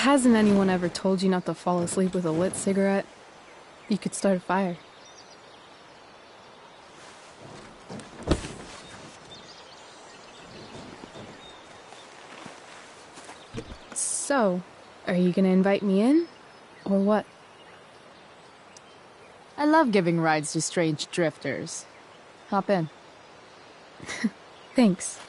Hasn't anyone ever told you not to fall asleep with a lit cigarette? You could start a fire. So, are you gonna invite me in? Or what? I love giving rides to strange drifters. Hop in. Thanks.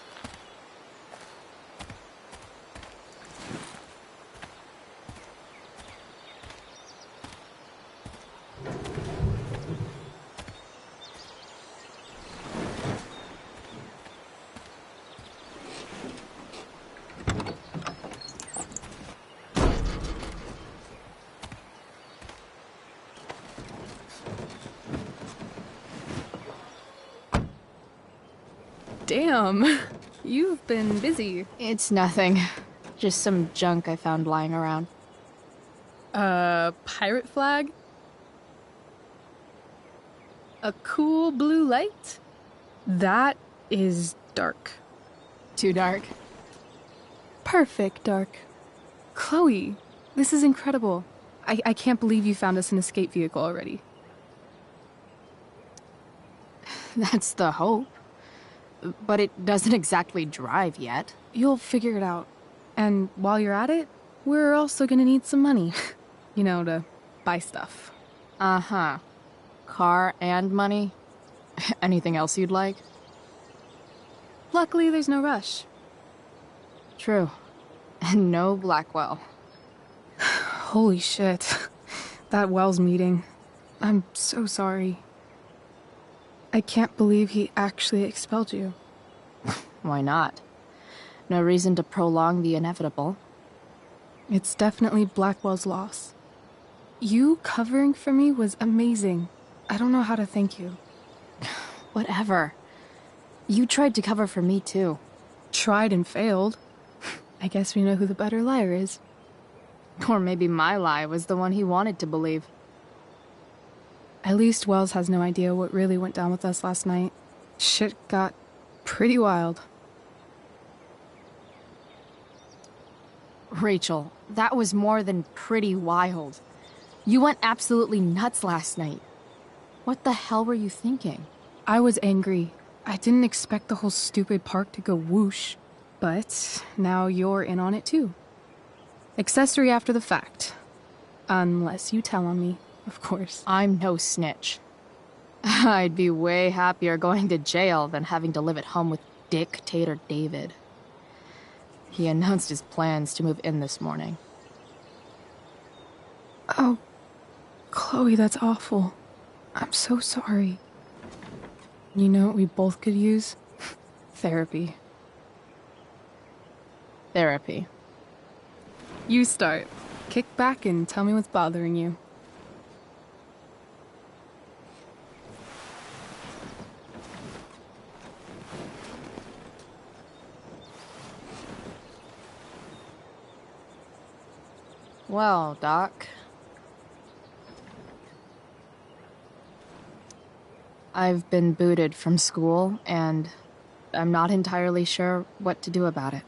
Damn, you've been busy. It's nothing. Just some junk I found lying around. Pirate flag? A cool blue light? That is dark. Too dark? Perfect dark. Chloe, this is incredible. I can't believe you found us an escape vehicle already. That's the hope. But it doesn't exactly drive yet. You'll figure it out. And while you're at it, we're also gonna need some money. You know, to buy stuff. Uh-huh. Car and money? Anything else you'd like? Luckily, there's no rush. True. And no Blackwell. Holy shit. That Wells meeting. I'm so sorry. I can't believe he actually expelled you. Why not? No reason to prolong the inevitable. It's definitely Blackwell's loss. You covering for me was amazing. I don't know how to thank you. Whatever. You tried to cover for me, too. Tried and failed. I guess we know who the better liar is. Or maybe my lie was the one he wanted to believe. At least Wells has no idea what really went down with us last night. Shit got pretty wild. Rachel, that was more than pretty wild. You went absolutely nuts last night. What the hell were you thinking? I was angry. I didn't expect the whole stupid park to go whoosh. But now you're in on it too. Accessory after the fact. Unless you tell on me, of course. I'm no snitch. I'd be way happier going to jail than having to live at home with Dictator David. He announced his plans to move in this morning. Oh, Chloe, that's awful. I'm so sorry. You know what we both could use? Therapy. Therapy. You start. Kick back and tell me what's bothering you. Well, Doc. I've been booted from school, and I'm not entirely sure what to do about it.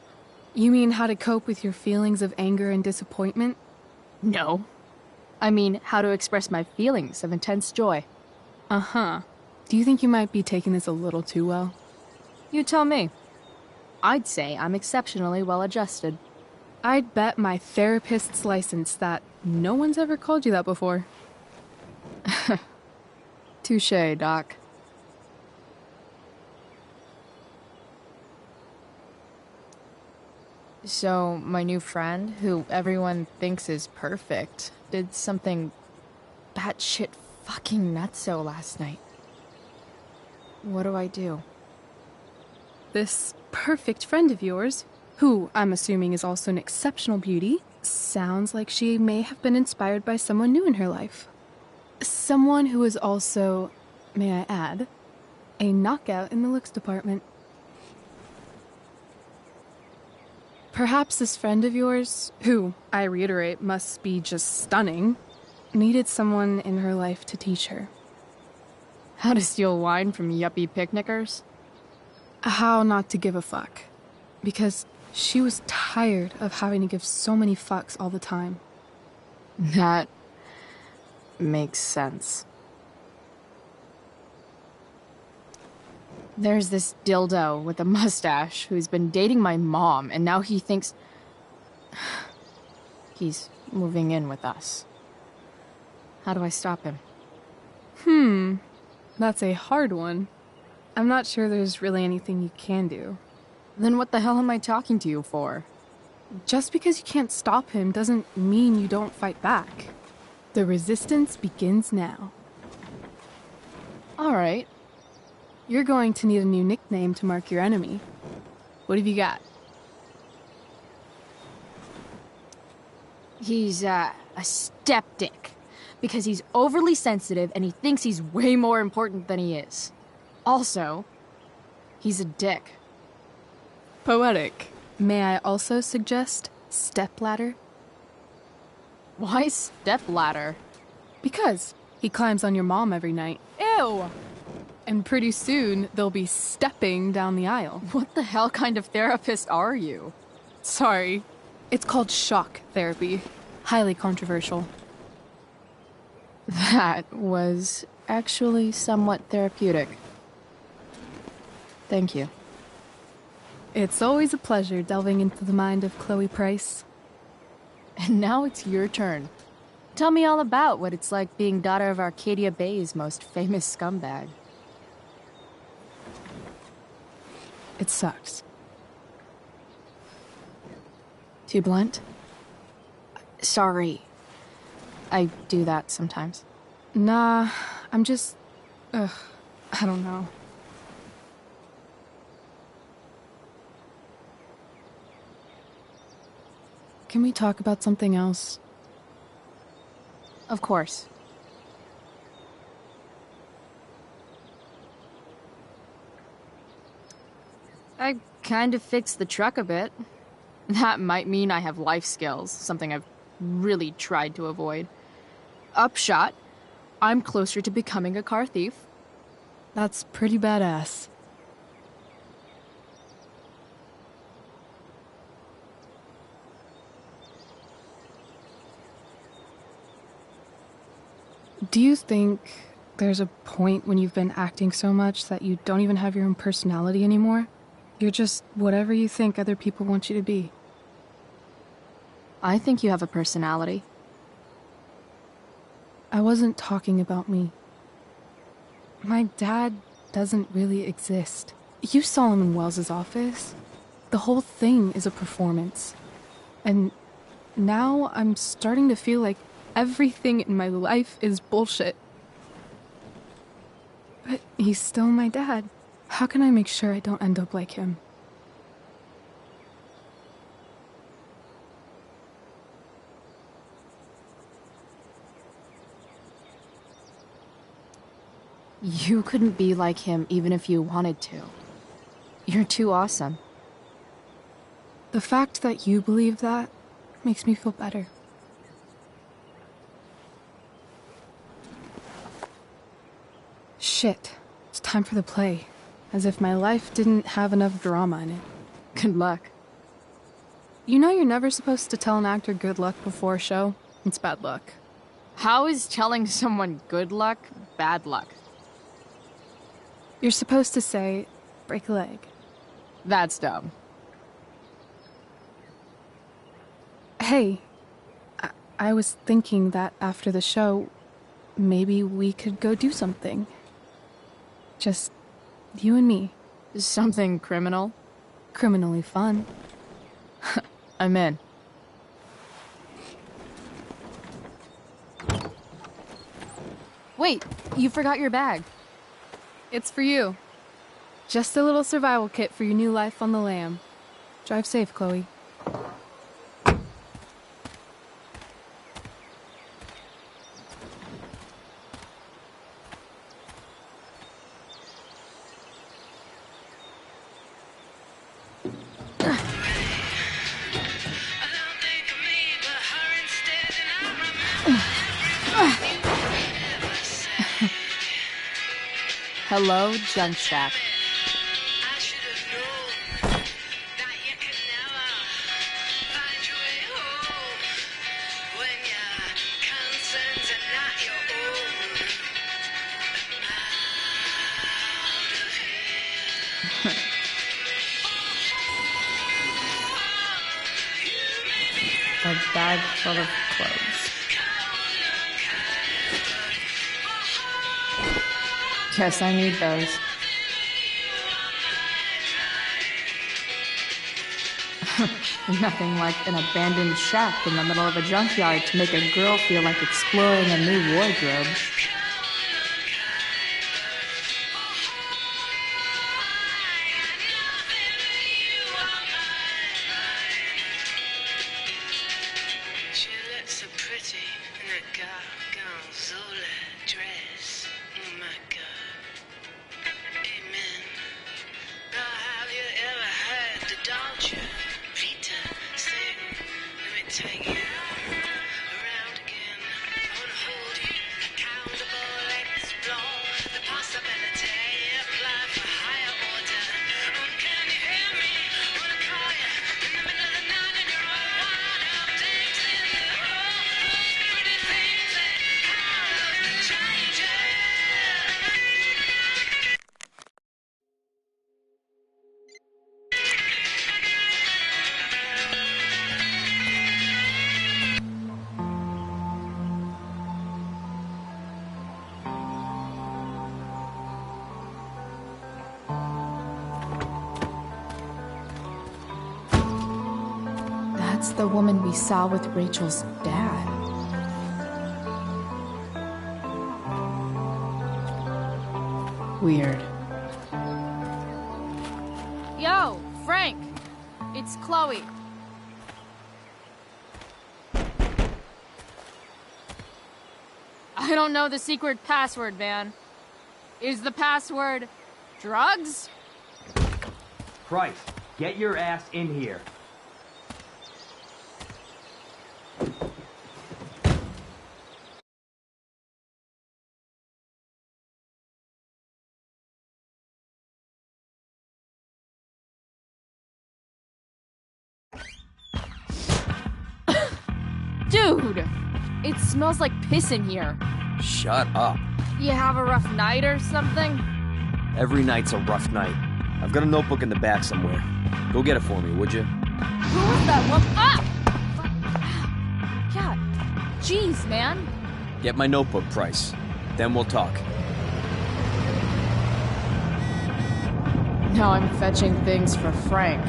You mean how to cope with your feelings of anger and disappointment? No. I mean, how to express my feelings of intense joy. Uh-huh. Do you think you might be taking this a little too well? You tell me. I'd say I'm exceptionally well-adjusted. I'd bet my therapist's license that no one's ever called you that before. Touché, Doc. So, my new friend, who everyone thinks is perfect, did something batshit fucking nutso last night. What do I do? This perfect friend of yours, who I'm assuming is also an exceptional beauty, sounds like she may have been inspired by someone new in her life. Someone who is also, may I add, a knockout in the looks department. Perhaps this friend of yours, who, I reiterate, must be just stunning, needed someone in her life to teach her. How to steal wine from yuppie picnickers? How not to give a fuck. Because She was tired of having to give so many fucks all the time. That makes sense. There's this dildo with a mustache who's been dating my mom, and now he thinks he's moving in with us. How do I stop him? That's a hard one. I'm not sure there's really anything you can do. Then what the hell am I talking to you for? Just because you can't stop him doesn't mean you don't fight back. The resistance begins now. All right. You're going to need a new nickname to mark your enemy. What have you got? He's a skeptic. Because he's overly sensitive and he thinks he's way more important than he is. Also, he's a dick. Poetic. May I also suggest stepladder? Why stepladder? Because he climbs on your mom every night. Ew! And pretty soon, they'll be stepping down the aisle. What the hell kind of therapist are you? Sorry. It's called shock therapy. Highly controversial. That was actually somewhat therapeutic. Thank you. It's always a pleasure delving into the mind of Chloe Price. And now it's your turn. Tell me all about what it's like being daughter of Arcadia Bay's most famous scumbag. It sucks. Too blunt? Sorry. I do that sometimes. Nah, I'm just... I don't know. Can we talk about something else? Of course. I kind of fixed the truck a bit. That might mean I have life skills, something I've really tried to avoid. Upshot, I'm closer to becoming a car thief. That's pretty badass. Do you think there's a point when you've been acting so much that you don't even have your own personality anymore? You're just whatever you think other people want you to be. I think you have a personality. I wasn't talking about me. My dad doesn't really exist. You saw him in Wells's office. The whole thing is a performance. And now I'm starting to feel like everything in my life is bullshit. But he's still my dad. How can I make sure I don't end up like him? You couldn't be like him even if you wanted to. You're too awesome. The fact that you believe that makes me feel better. Shit. It's time for the play. As if my life didn't have enough drama in it. Good luck. You know you're never supposed to tell an actor good luck before a show? It's bad luck. How is telling someone good luck bad luck? You're supposed to say, break a leg. That's dumb. Hey, I was thinking that after the show, maybe we could go do something. Just you and me. Something criminal? Criminally fun. I'm in. Wait, you forgot your bag. It's for you. Just a little survival kit for your new life on the lam. Drive safe, Chloe. Hello, Junk Shack. a bag full of clothes. Guess I need those. Nothing like an abandoned shack in the middle of a junkyard to make a girl feel like exploring a new wardrobe. She looks so pretty in that gorgonzola dress. Oh my God. Amen. Now have you ever heard the Dolce Vita sing? Let me take you around again. I wanna hold you accountable, explore the possibility, apply for higher order. Oh, can you hear me? Wanna call you in the middle of the night and you're all wired up, dancing in the hall. Those pretty things that how change it. That's the woman we saw with Rachel's dad. Weird. Yo, Frank! It's Chloe. I don't know the secret password, man. Is the password drugs? Price, get your ass in here. Dude! It smells like piss in here. Shut up. You have a rough night or something? Every night's a rough night. I've got a notebook in the back somewhere. Go get it for me, would you? Who was that woman? Ah! God. Jeez, man. Get my notebook, Price. Then we'll talk. Now I'm fetching things for Frank.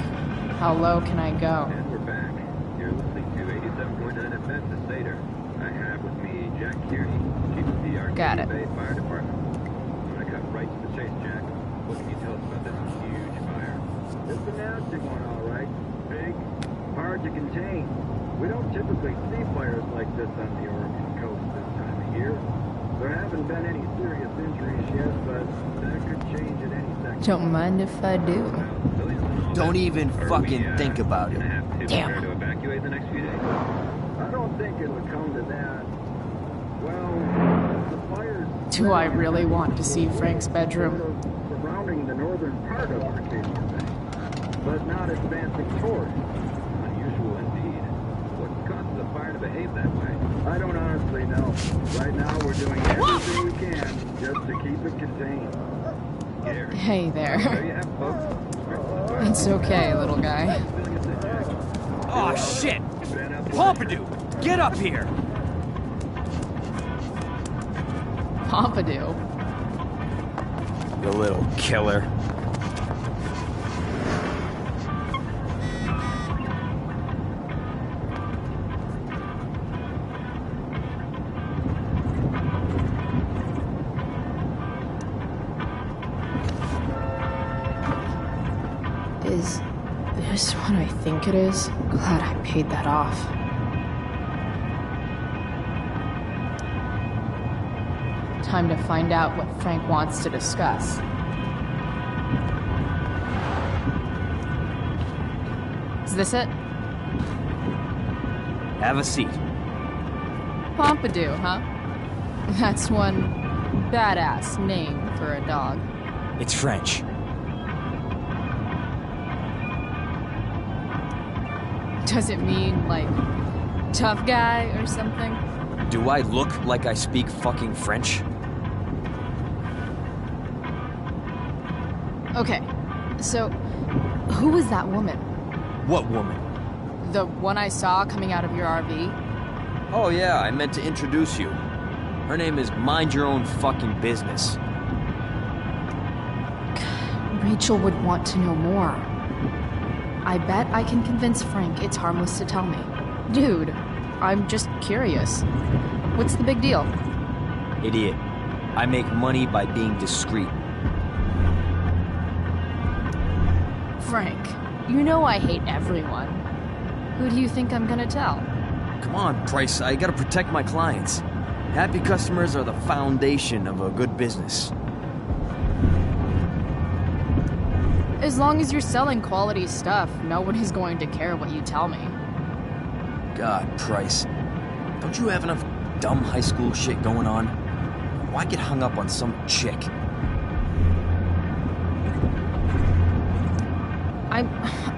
How low can I go? And we're back. You're listening to 87.9 FM The Stater. I have with me Jack Kearney, Chief of the Got it. Arcadia Bay Fire Department. I'm gonna cut right to the chase, Jack. What can you tell us about this huge fire? It's a nasty one, all right. Big, hard to contain. We don't typically see fires like this on the Oregon coast this time of year. There haven't been any serious injuries yet, but that could change at any second. Don't mind if I do. Don't even fucking think about it. Damn. To evacuate the next few days. I don't think it'll come to that. Well, the fires... Do I really want to see Frank's bedroom? surrounding the northern part of Arcadia Bay, but not advancing toward it. Unusual indeed. What causes the fire to behave that way? I don't honestly know. Right now, we're doing everything we can just to keep it contained. Gary. Hey there. There you have, folks. It's okay, little guy. Oh, shit! Pompidou! Get up here! Pompidou. You little killer. Is this what I think it is? Glad I paid that off. Time to find out what Frank wants to discuss. Is this it? Have a seat. Pompidou, huh? That's one badass name for a dog. It's French. Does it mean, like, tough guy or something? Do I look like I speak fucking French? Okay, so who was that woman? What woman? The one I saw coming out of your RV? Oh yeah, I meant to introduce you. Her name is Mind Your Own Fucking Business. Rachel would want to know more. I bet I can convince Frank it's harmless to tell me. Dude, I'm just curious. What's the big deal? Idiot. I make money by being discreet. Frank, you know I hate everyone. Who do you think I'm gonna tell? Come on, Price, I gotta protect my clients. Happy customers are the foundation of a good business. As long as you're selling quality stuff, no one is going to care what you tell me. God, Price. Don't you have enough dumb high school shit going on? Why get hung up on some chick?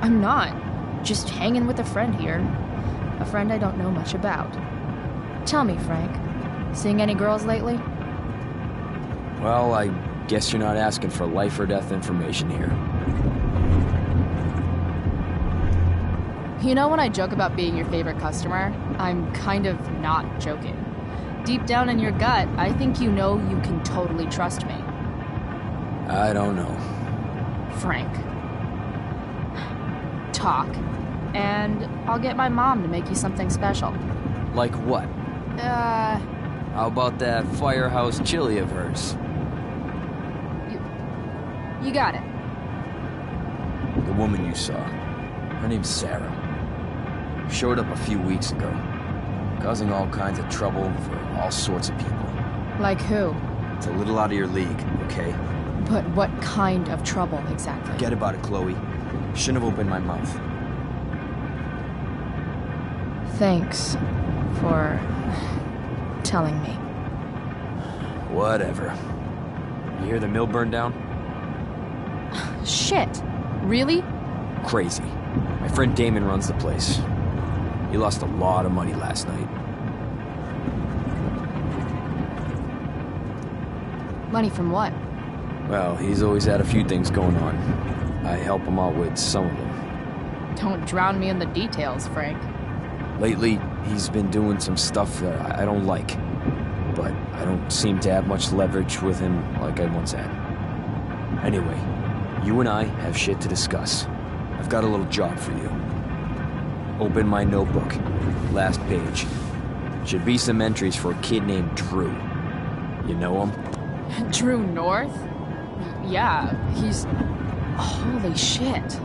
I'm not. Just hanging with a friend here. A friend I don't know much about. Tell me, Frank, seeing any girls lately? Well, I guess you're not asking for life or death information here. You know when I joke about being your favorite customer, I'm kind of not joking. Deep down in your gut, I think you know you can totally trust me. I don't know. Frank. Talk, and I'll get my mom to make you something special. Like what? How about that firehouse chili of hers? You got it. The woman you saw. Her name's Sarah. Showed up a few weeks ago, causing all kinds of trouble for all sorts of people. Like who? It's a little out of your league, okay? But what kind of trouble exactly? Forget about it, Chloe. Shouldn't have opened my mouth. Thanks for telling me. Whatever. You hear the mill burned down? Shit. Really? Crazy. My friend Damon runs the place. He lost a lot of money last night. Money from what? Well, he's always had a few things going on. I help him out with some of them. Don't drown me in the details, Frank. Lately, he's been doing some stuff that I don't like. But I don't seem to have much leverage with him like I once had. Anyway, you and I have shit to discuss. I've got a little job for you. Open my notebook. Last page. Should be some entries for a kid named Drew. You know him? Drew North? Yeah, he's... Holy shit.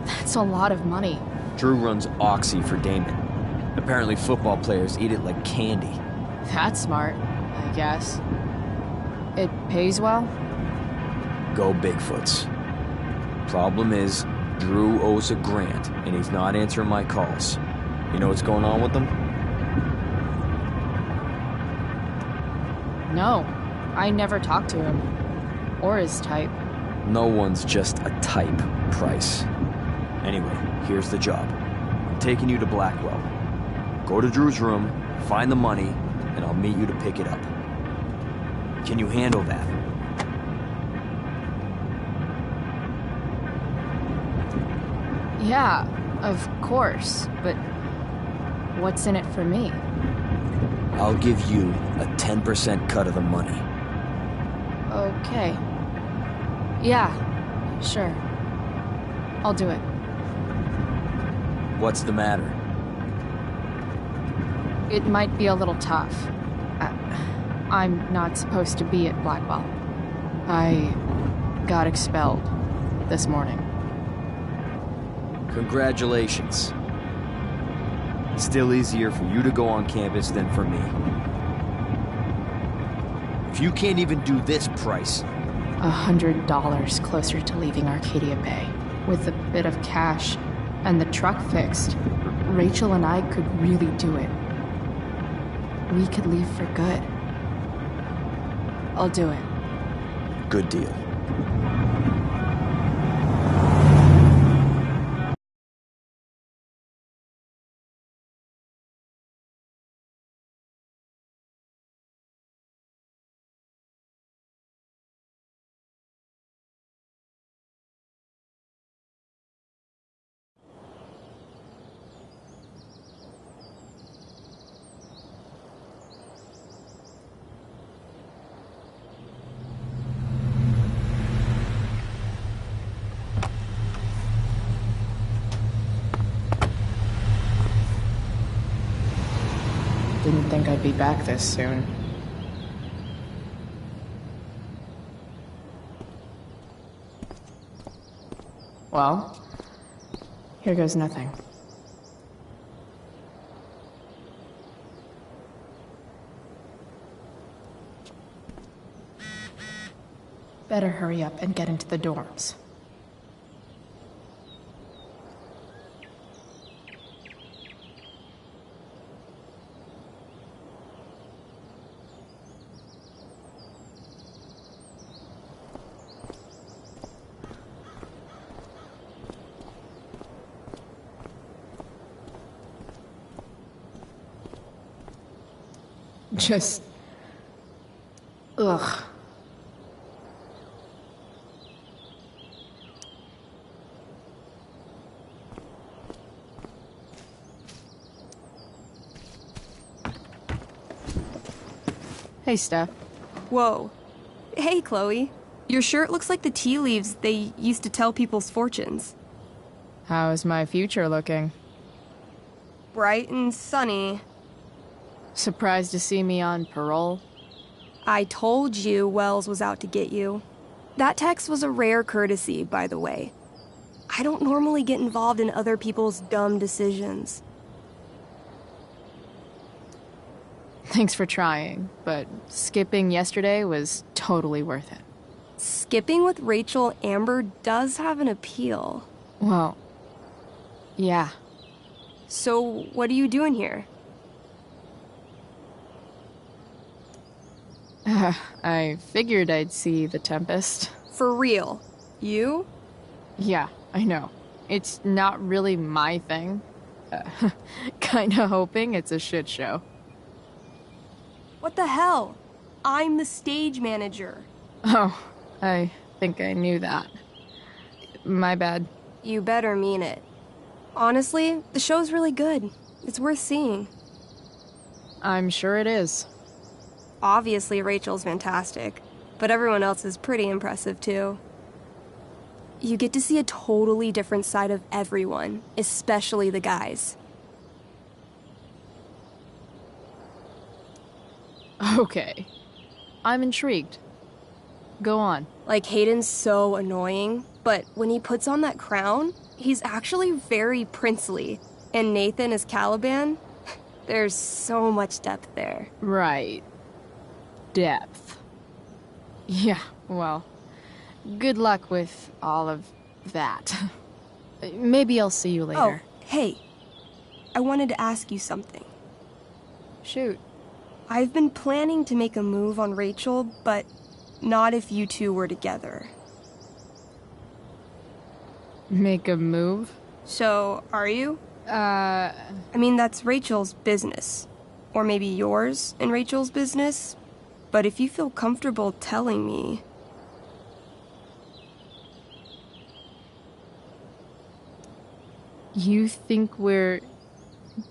That's a lot of money. Drew runs Oxy for Damon. Apparently football players eat it like candy. That's smart, I guess. It pays well? Go Bigfoots. Problem is, Drew owes a grant, and he's not answering my calls. You know what's going on with him? No, I never talked to him. Or his type. No one's just a type, Price. Anyway, here's the job. I'm taking you to Blackwell. Go to Drew's room, find the money, and I'll meet you to pick it up. Can you handle that? Yeah, of course, but what's in it for me? I'll give you a 10% cut of the money. Okay. Yeah, sure. I'll do it. What's the matter? It might be a little tough. I'm not supposed to be at Blackwell. I got expelled this morning. Congratulations. It's still easier for you to go on campus than for me. If you can't even do this, Price... $100 closer to leaving Arcadia Bay. With a bit of cash and the truck fixed, Rachel and I could really do it. We could leave for good. I'll do it. Good deal. Didn't think I'd be back this soon. Well, here goes nothing. Better hurry up and get into the dorms. Just... ugh. Hey, Steph. Whoa. Hey, Chloe. Your shirt looks like the tea leaves they used to tell people's fortunes. How's my future looking? Bright and sunny. Surprised to see me on parole? I told you Wells was out to get you. That text was a rare courtesy, by the way. I don't normally get involved in other people's dumb decisions. Thanks for trying, but skipping yesterday was totally worth it. Skipping with Rachel Amber does have an appeal. Well, yeah. So, what are you doing here? I figured I'd see the Tempest. For real? You? Yeah, I know. It's not really my thing. Kinda hoping it's a shit show. What the hell? I'm the stage manager. Oh, I think I knew that. My bad. You better mean it. Honestly, the show's really good. It's worth seeing. I'm sure it is. Obviously, Rachel's fantastic, but everyone else is pretty impressive too. You get to see a totally different side of everyone, especially the guys. Okay. I'm intrigued. Go on. Like, Hayden's so annoying, but when he puts on that crown, he's actually very princely. And Nathan is Caliban. There's so much depth there. Right. Depth. Yeah, well, good luck with all of that. Maybe I'll see you later. Oh, hey. I wanted to ask you something. Shoot. I've been planning to make a move on Rachel, but not if you two were together. Make a move? So, are you? I mean, that's Rachel's business. Or maybe yours and Rachel's business. But if you feel comfortable telling me... You think we're...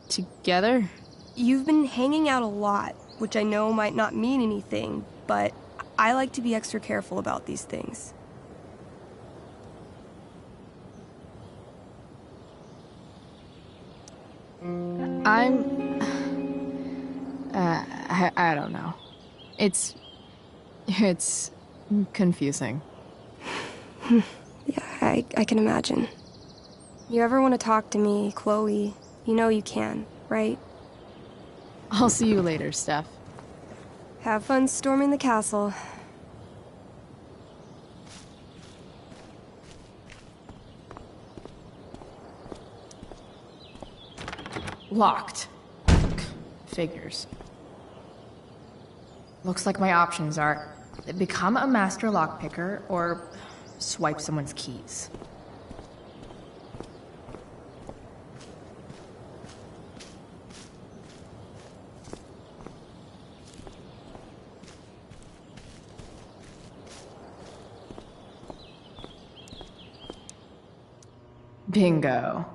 together? You've been hanging out a lot, which I know might not mean anything, but I like to be extra careful about these things. I don't know. It's confusing. Yeah, I can imagine. You ever want to talk to me, Chloe, you know you can, right? I'll see you later, Steph. Have fun storming the castle. Locked. Figures. Looks like my options are become a master lockpicker or swipe someone's keys. Bingo.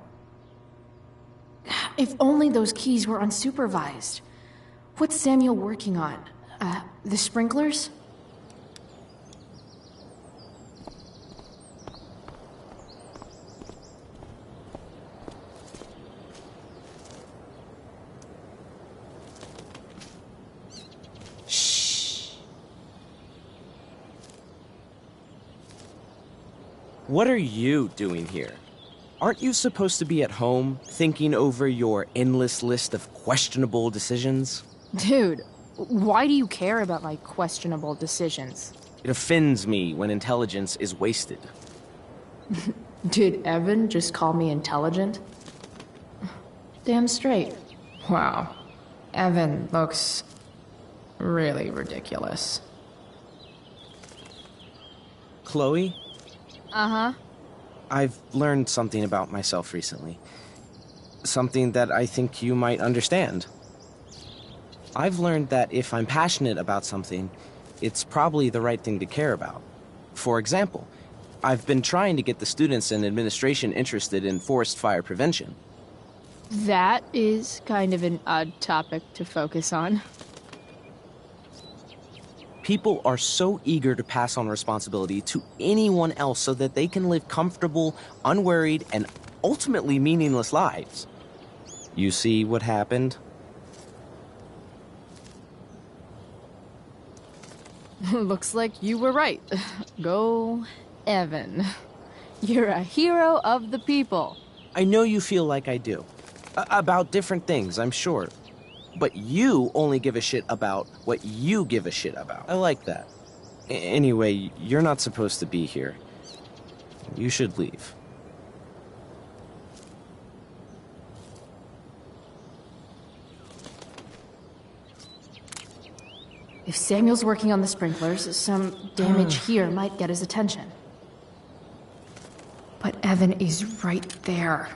If only those keys were unsupervised. What's Samuel working on? The sprinklers? What are you doing here? Aren't you supposed to be at home, thinking over your endless list of questionable decisions? Dude, why do you care about my questionable decisions? It offends me when intelligence is wasted. Did Evan just call me intelligent? Damn straight. Wow. Evan looks really ridiculous. Chloe? Uh-huh. I've learned something about myself recently. Something that I think you might understand. I've learned that if I'm passionate about something, it's probably the right thing to care about. For example, I've been trying to get the students and administration interested in forest fire prevention. That is kind of an odd topic to focus on. People are so eager to pass on responsibility to anyone else so that they can live comfortable, unworried, and ultimately meaningless lives. You see what happened? Looks like you were right. Go, Evan. You're a hero of the people. I know you feel like I do. About different things, I'm sure. But you only give a shit about what you give a shit about. I like that. Anyway, you're not supposed to be here. You should leave. If Samuel's working on the sprinklers, some damage here might get his attention. But Evan is right there.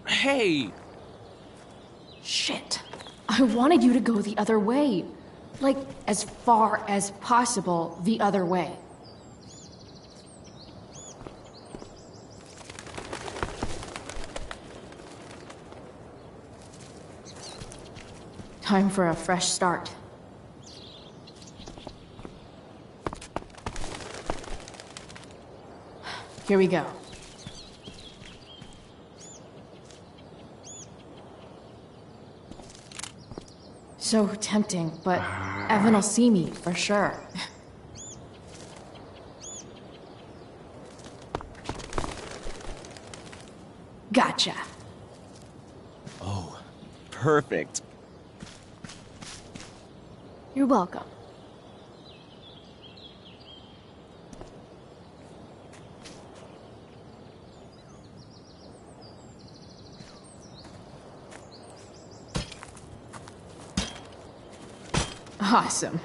Hey! Shit. I wanted you to go the other way. Like, as far as possible the other way. Time for a fresh start. Here we go. So tempting, but Evan will see me for sure. Gotcha. Oh, perfect. You're welcome. Awesome.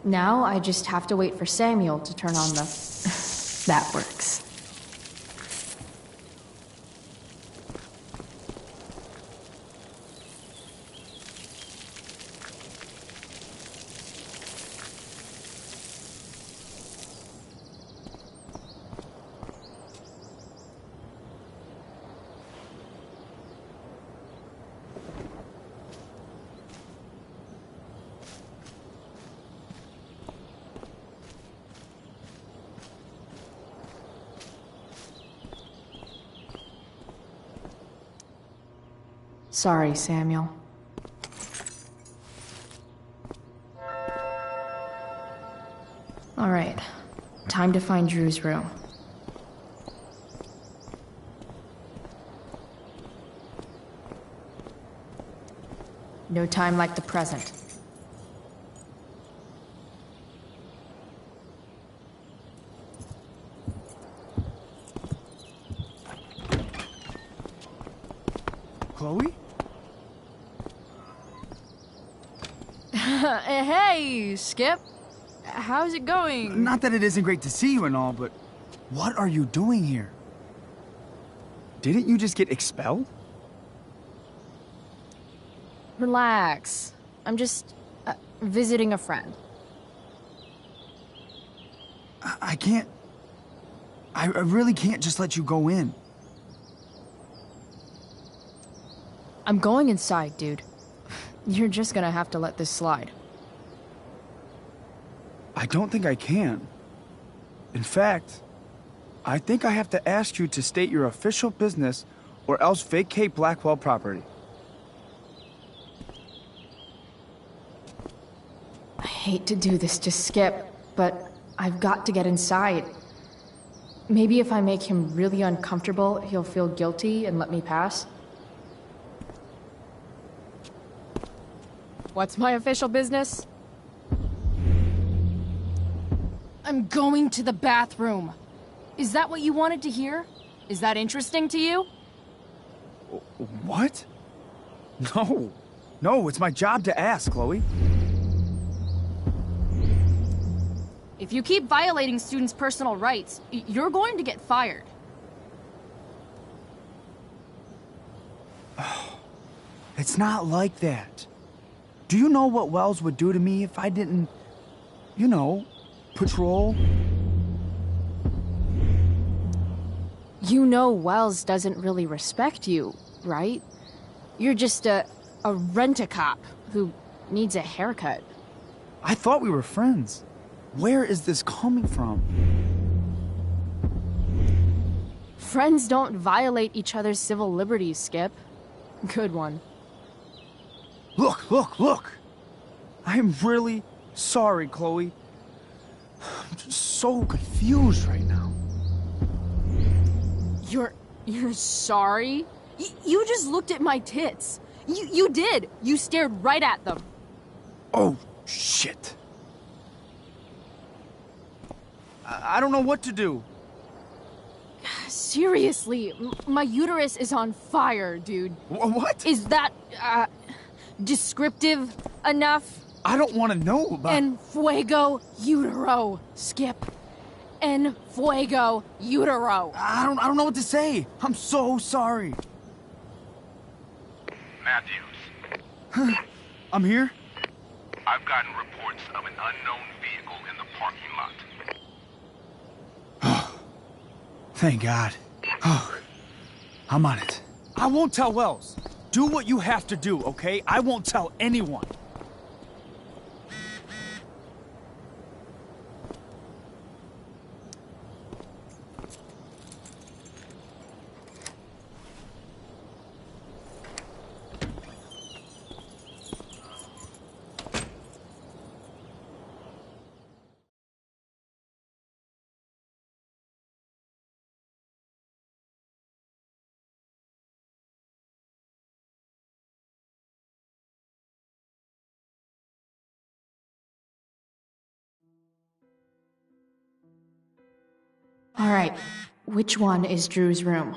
Now I just have to wait for Samuel to turn on the... That works. Sorry, Samuel. All right, time to find Drew's room. No time like the present. Chloe? Hey, Skip. How's it going? Not that it isn't great to see you and all, but what are you doing here? Didn't you just get expelled? Relax. I'm just visiting a friend. I can't... I really can't just let you go in. I'm going inside, dude. You're just gonna have to let this slide. I don't think I can. In fact, I think I have to ask you to state your official business or else vacate Blackwell property. I hate to do this to Skip, but I've got to get inside. Maybe if I make him really uncomfortable, he'll feel guilty and let me pass. What's my official business? I'm going to the bathroom. Is that what you wanted to hear? Is that interesting to you? What? No. No, it's my job to ask, Chloe. If you keep violating students' personal rights, you're going to get fired. It's not like that. Do you know what Wells would do to me if I didn't, you know, patrol? You know Wells doesn't really respect you, right? You're just a rent-a-cop who needs a haircut. I thought we were friends. Where is this coming from? Friends don't violate each other's civil liberties, Skip. Good one. Look! I'm really sorry, Chloe. I'm just so confused right now. You're sorry? You just looked at my tits. You did. You stared right at them. Oh, shit. I don't know what to do. Seriously, my uterus is on fire, dude. What? Is that, descriptive enough? I don't want to know about... En fuego utero, Skip. En fuego utero. I don't know what to say. I'm so sorry. Matthews. I'm here? I've gotten reports of an unknown vehicle in the parking lot. Thank God. Oh, I'm on it. I won't tell Wells. Do what you have to do, okay? I won't tell anyone. All right, which one is Drew's room?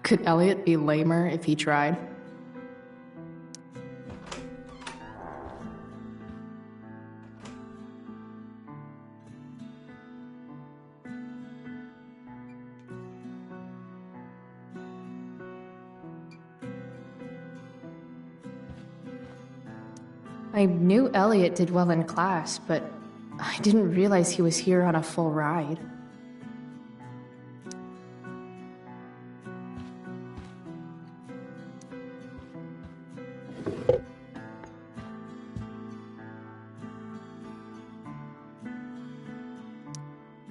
Could Elliot be lamer if he tried? I knew Elliot did well in class, but I didn't realize he was here on a full ride.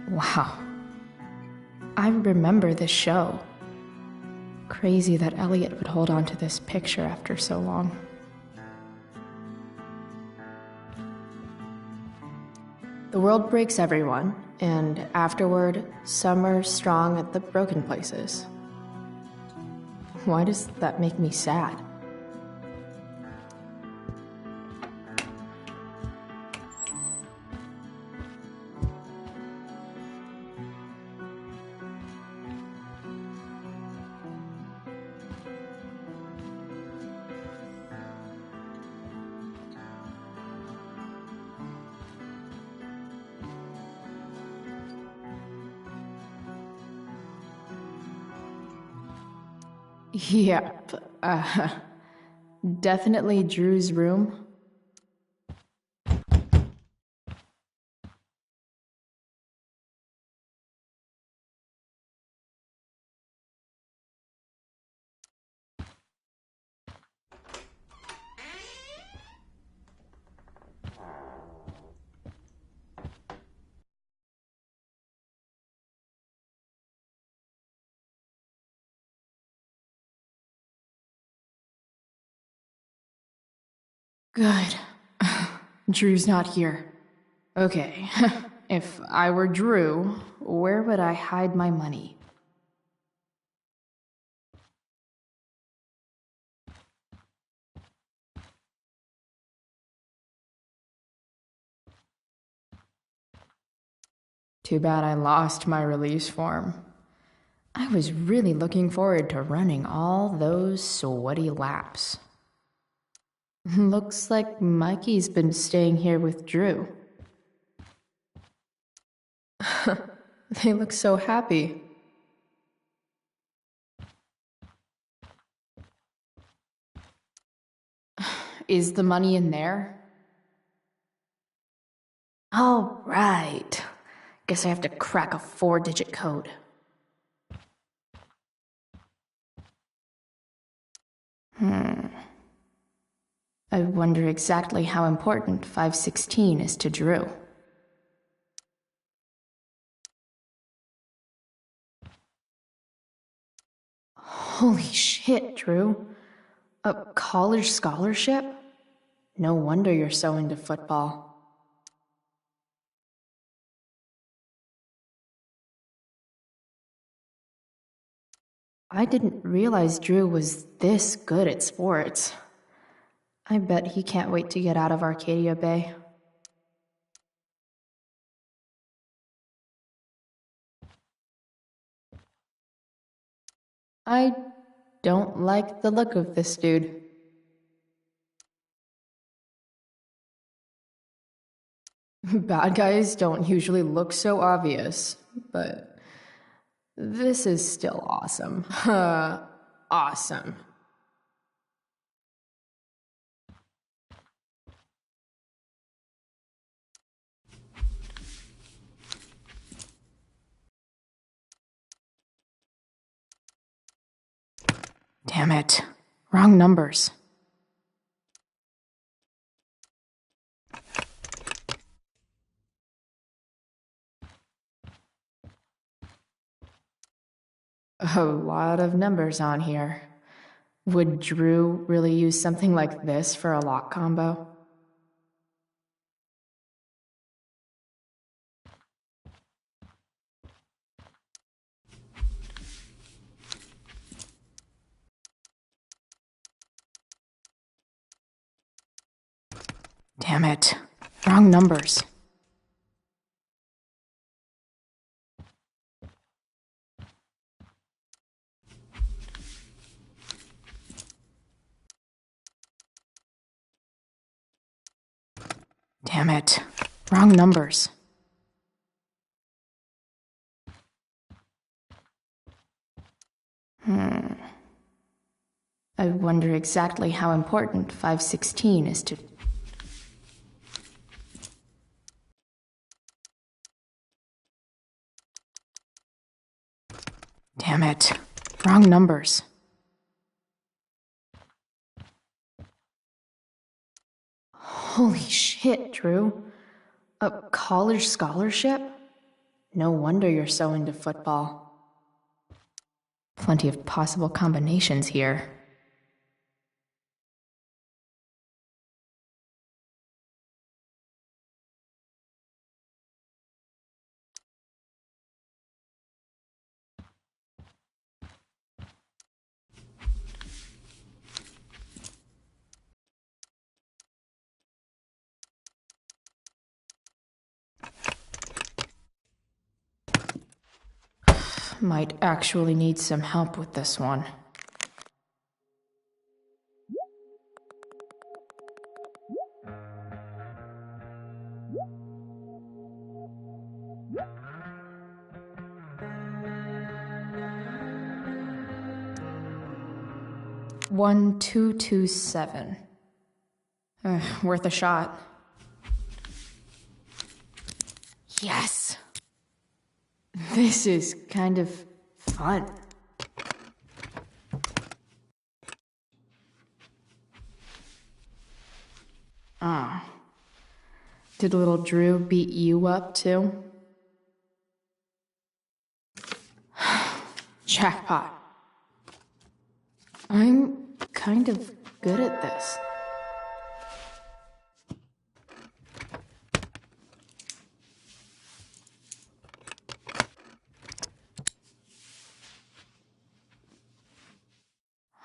Wow. I remember this show. Crazy that Elliot would hold on to this picture after so long. The world breaks everyone, and afterward, some are strong at the broken places. Why does that make me sad? Yep, definitely Drew's room. Good. Drew's not here. Okay. If I were Drew, where would I hide my money? Too bad I lost my release form. I was really looking forward to running all those sweaty laps. Looks like Mikey's been staying here with Drew. They look so happy. Is the money in there? All right. Guess I have to crack a 4-digit code. I wonder exactly how important 516 is to Drew. Holy shit, Drew. A college scholarship? No wonder you're so into football. I didn't realize Drew was this good at sports. I bet he can't wait to get out of Arcadia Bay. I don't like the look of this dude. Bad guys don't usually look so obvious, but this is still awesome. Awesome. Damn it. Wrong numbers. A lot of numbers on here. Would Drew really use something like this for a lock combo? Damn it. Wrong numbers. Damn it. Wrong numbers. I wonder exactly how important 516 is to... Damn it. Wrong numbers. Holy shit, Drew. A college scholarship? No wonder you're so into football. Plenty of possible combinations here. Might actually need some help with this one. One, 227. Worth a shot. Yes! This is kind of fun. Ah. Did little Drew beat you up too? Jackpot. I'm kind of good at this.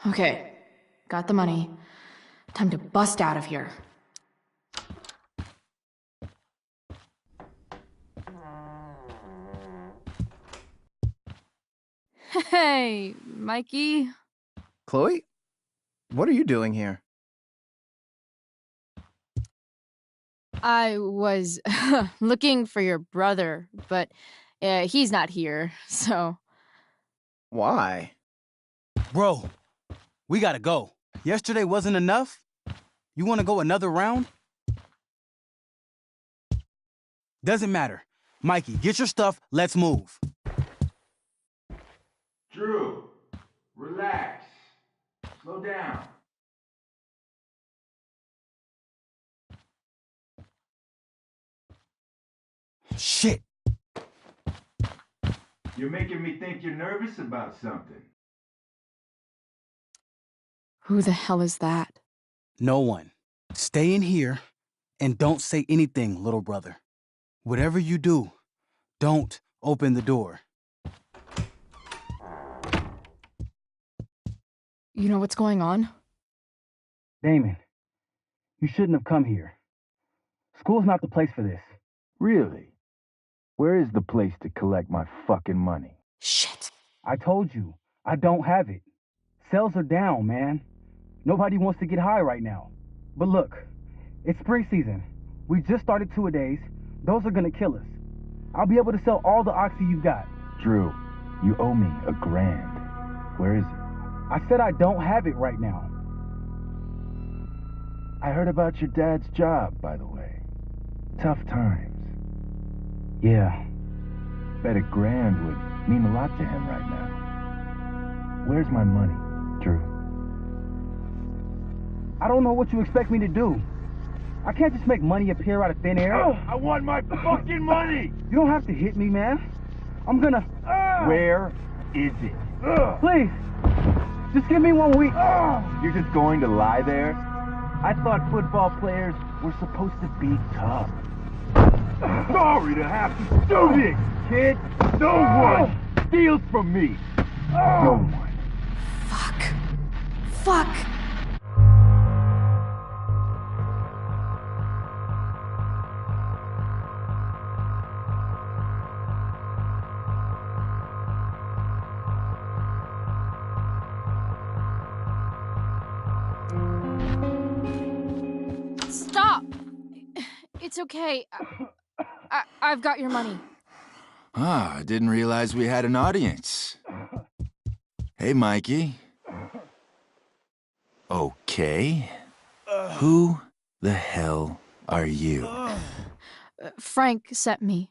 Okay, got the money. Time to bust out of here. Hey, Mikey. Chloe? What are you doing here? I was looking for your brother, but he's not here, so... Why? Bro, we gotta go. Yesterday wasn't enough? You wanna go another round? Doesn't matter. Mikey, get your stuff, let's move. Drew, relax. Slow down. Shit. You're making me think you're nervous about something. Who the hell is that? No one. Stay in here and don't say anything, little brother. Whatever you do, don't open the door. You know what's going on? Damon, you shouldn't have come here. School's not the place for this. Really? Where is the place to collect my fucking money? Shit. I told you, I don't have it. Sales are down, man. Nobody wants to get high right now. But look, it's spring season. We just started two-a-days. Those are gonna kill us. I'll be able to sell all the oxy you've got. Drew, you owe me $1,000. Where is it? I said I don't have it right now. I heard about your dad's job, by the way. Tough times. Yeah. Bet $1,000 would mean a lot to him right now. Where's my money, Drew? I don't know what you expect me to do. I can't just make money appear out of thin air. I want my fucking money! You don't have to hit me, man. I'm gonna... Where is it? Please, just give me 1 week. You're just going to lie there? I thought football players were supposed to be tough. Sorry to have to do this, kid. No one steals from me. No one. Fuck. Stop! It's okay. I've got your money. Ah, I didn't realize we had an audience. Hey, Mikey. Okay. Who the hell are you? Frank sent me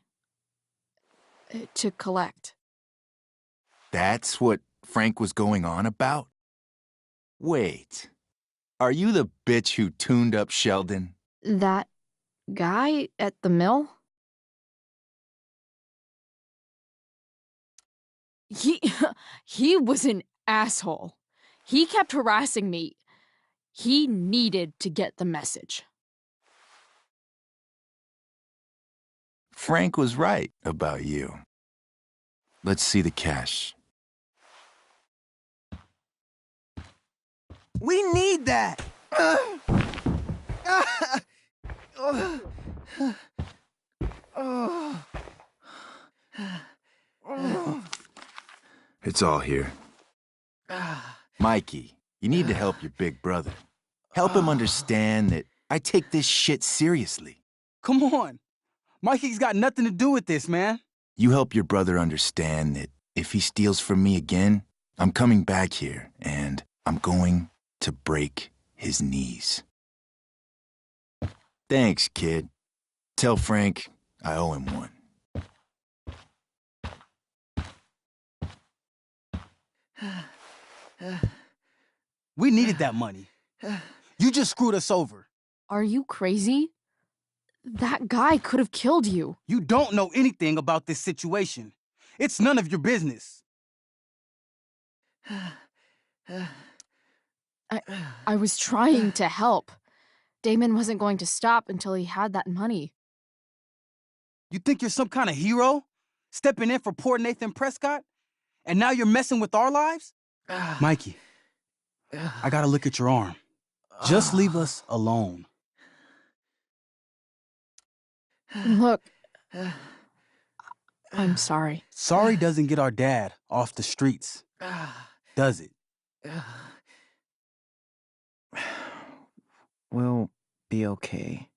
to collect. That's what Frank was going on about? Wait. Are you the bitch who tuned up Sheldon? That guy at the mill? He was an asshole. He kept harassing me. He needed to get the message. Frank was right about you. Let's see the cash. We need that! It's all here. Mikey, you need to help your big brother. Help him understand that I take this shit seriously. Come on. Mikey's got nothing to do with this, man. You help your brother understand that if he steals from me again, I'm coming back here and I'm going to break his knees. Thanks, kid. Tell Frank I owe him one. We needed that money. You just screwed us over. Are you crazy? That guy could have killed you. You don't know anything about this situation. It's none of your business. I was trying to help. Damon wasn't going to stop until he had that money. You think you're some kind of hero? Stepping in for poor Nathan Prescott? And now you're messing with our lives? Mikey, I gotta look at your arm. Just leave us alone. Look, I'm sorry. Sorry doesn't get our dad off the streets, does it? We'll be okay.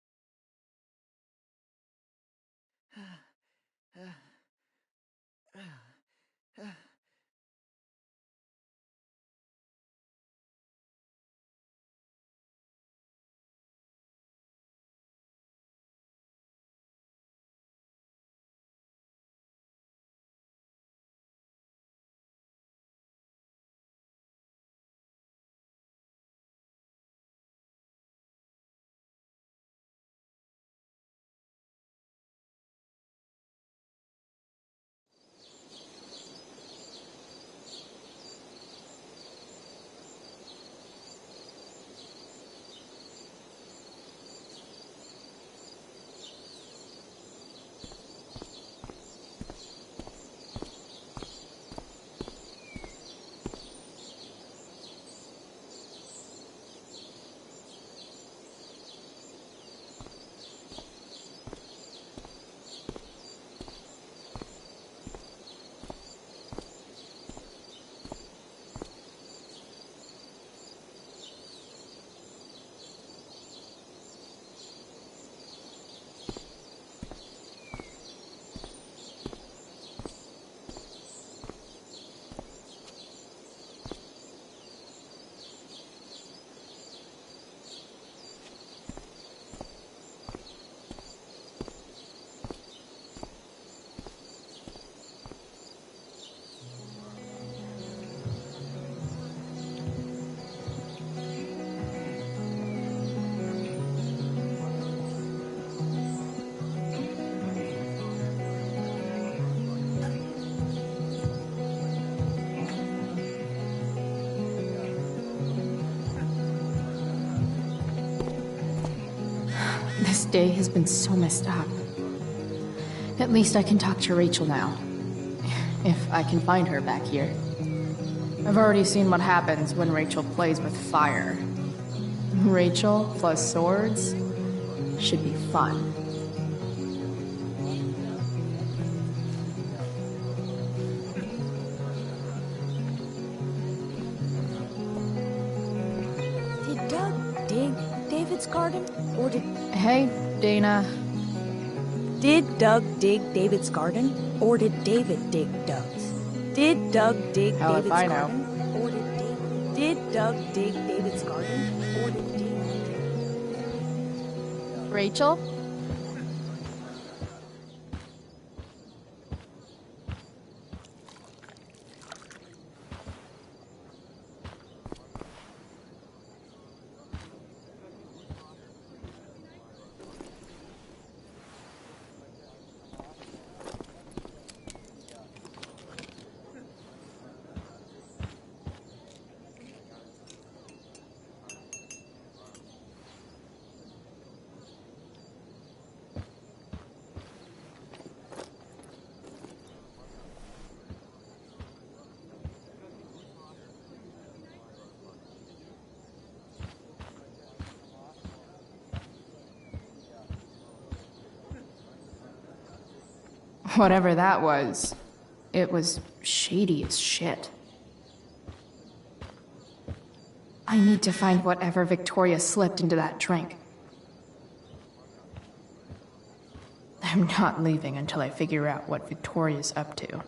This day has been so messed up. At least I can talk to Rachel now. If I can find her back here. I've already seen what happens when Rachel plays with fire. Rachel plus swords should be fun. Did Doug dig David's garden? Or did... Hey, Dana. Did Doug dig David's garden? Or did David dig Doug's? Did Doug dig Hell if David's I know. garden? Or did Doug dig David's garden? Or did David dig... Rachel? Whatever that was, it was shady as shit. I need to find whatever Victoria slipped into that drink. I'm not leaving until I figure out what Victoria's up to.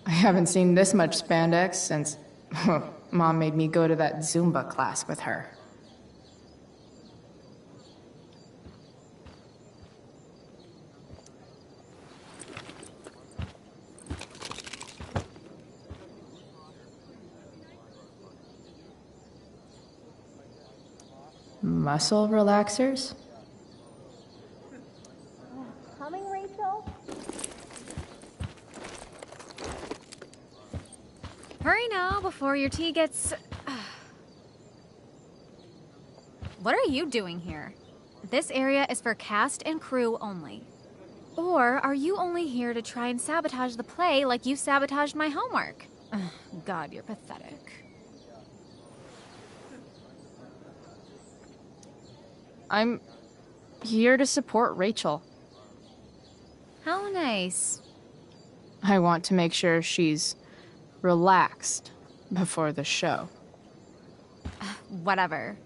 I haven't seen this much spandex since Mom made me go to that Zumba class with her. Muscle relaxers? Coming, Rachel? Hurry now before your tea gets... What are you doing here? This area is for cast and crew only. Or are you only here to try and sabotage the play like you sabotaged my homework? Ugh, God, you're pathetic. I'm here to support Rachel. How nice. I want to make sure she's relaxed before the show. Whatever.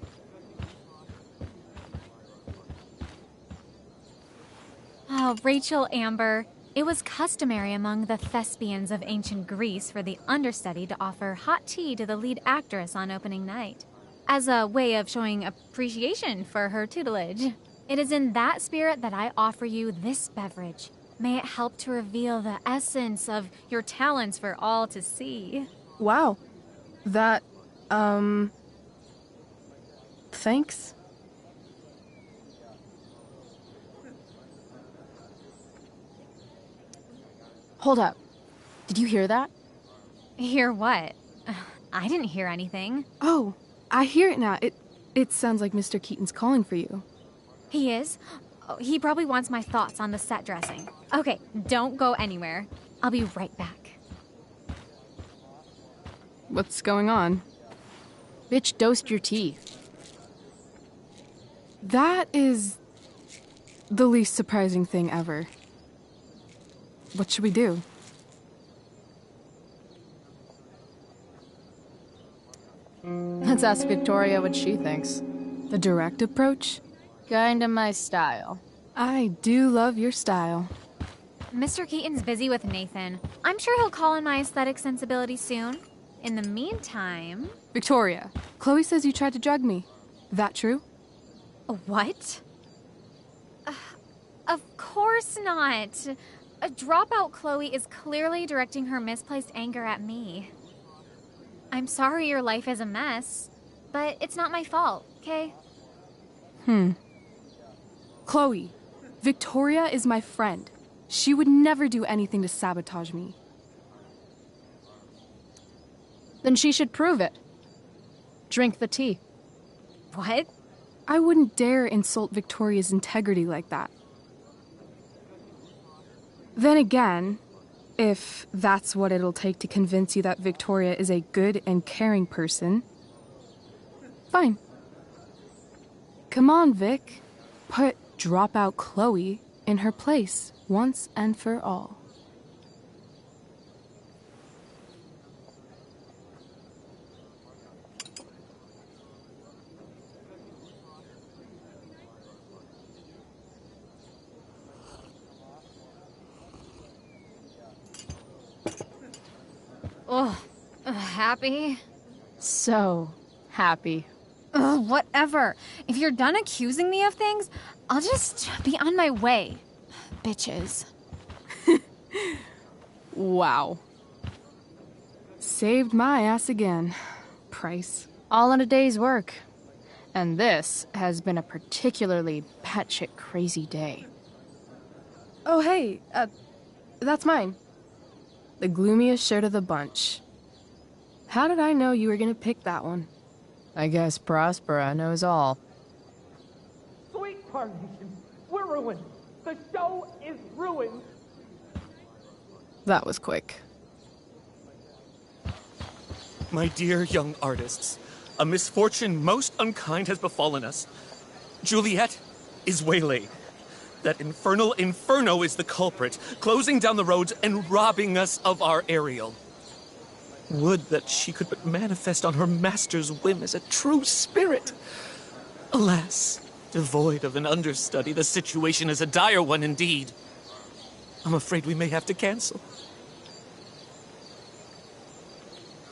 Oh, Rachel Amber. It was customary among the thespians of ancient Greece for the understudy to offer hot tea to the lead actress on opening night, as a way of showing appreciation for her tutelage. It is in that spirit that I offer you this beverage. May it help to reveal the essence of your talents for all to see. Wow. That, thanks. Hold up. Did you hear that? Hear what? I didn't hear anything. Oh, I hear it now. It sounds like Mr. Keaton's calling for you. He is? Oh, he probably wants my thoughts on the set dressing. Okay, don't go anywhere. I'll be right back. What's going on? Bitch, dosed your teeth. That is the least surprising thing ever. What should we do? Let's ask Victoria what she thinks. The direct approach? Kinda my style. I do love your style. Mr. Keaton's busy with Nathan. I'm sure he'll call on my aesthetic sensibility soon. In the meantime... Victoria, Chloe says you tried to drug me. That true? What? Of course not. A dropout Chloe is clearly directing her misplaced anger at me. I'm sorry your life is a mess, but it's not my fault, okay? Chloe, Victoria is my friend. She would never do anything to sabotage me. Then she should prove it. Drink the tea. What? I wouldn't dare insult Victoria's integrity like that. Then again, if that's what it'll take to convince you that Victoria is a good and caring person, fine. Come on, Vic. Put dropout Chloe in her place once and for all. Ugh. Happy? So happy. Ugh, whatever. If you're done accusing me of things, I'll just be on my way. Bitches. Wow. Saved my ass again. Price. All in a day's work. And this has been a particularly batshit crazy day. Oh, hey, that's mine. The gloomiest shirt of the bunch. How did I know you were gonna pick that one? I guess Prospera knows all. Sweet Carnation, we're ruined. The show is ruined. That was quick. My dear young artists, a misfortune most unkind has befallen us. Juliet is waylaid. That infernal inferno is the culprit, closing down the roads and robbing us of our Ariel. Would that she could but manifest on her master's whim as a true spirit. Alas, devoid of an understudy, the situation is a dire one indeed. I'm afraid we may have to cancel.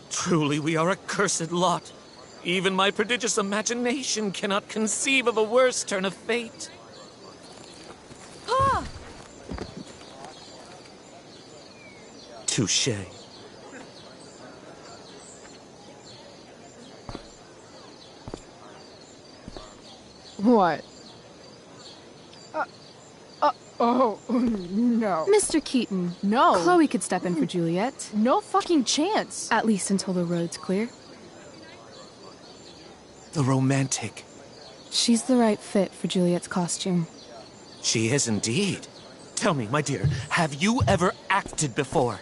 Truly, we are a cursed lot. Even my prodigious imagination cannot conceive of a worse turn of fate. Touché. What? Oh, no. Mr. Keaton. No. Chloe could step in for Juliet. No fucking chance. At least until the road's clear. The romantic. She's the right fit for Juliet's costume. She is indeed. Tell me, my dear, have you ever acted before?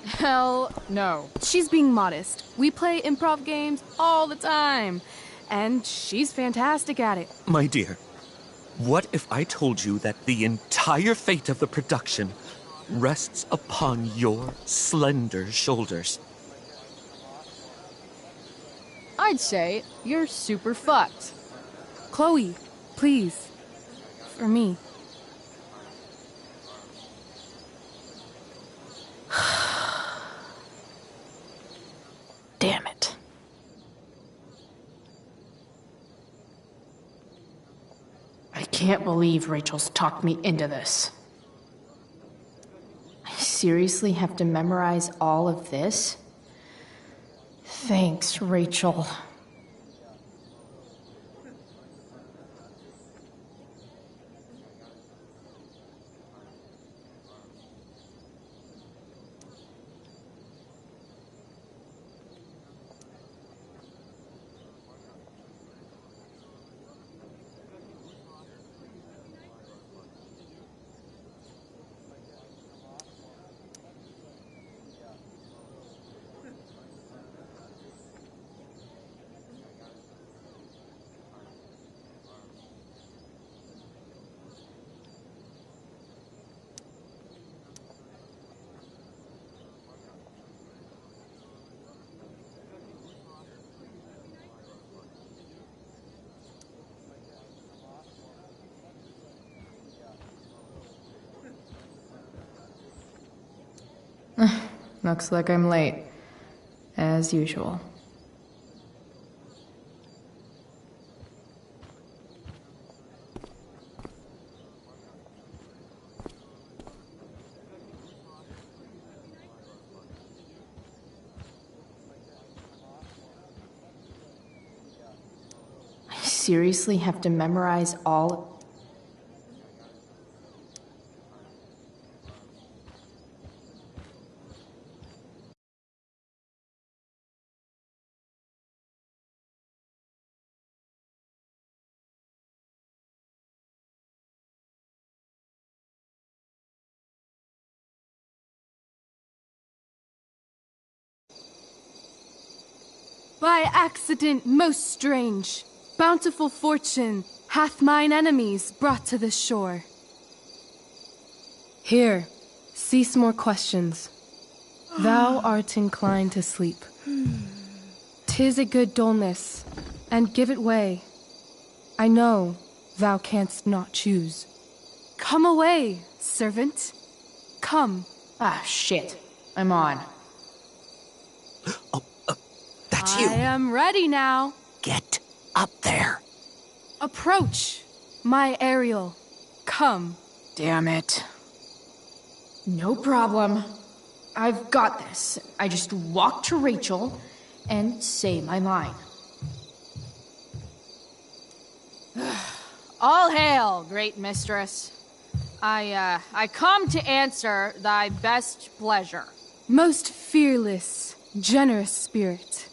Hell no. She's being modest. We play improv games all the time, and she's fantastic at it. My dear, what if I told you that the entire fate of the production rests upon your slender shoulders? I'd say you're super fucked. Chloe, please. For me. Damn it. I can't believe Rachel's talked me into this. I seriously have to memorize all of this? Thanks, Rachel. Looks like I'm late, as usual. I seriously have to memorize all. By accident most strange, bountiful fortune hath mine enemies brought to this shore. Here, cease more questions. Thou art inclined to sleep. 'Tis a good dullness, and give it way. I know thou canst not choose. Come away, servant. Come. Ah, shit. I'm on. That's you. I am ready now. Get up there. Approach, my Ariel. Come. Damn it. No problem. I've got this. I just walk to Rachel and say my line. All hail, great mistress. I come to answer thy best pleasure. Most fearless, generous spirit,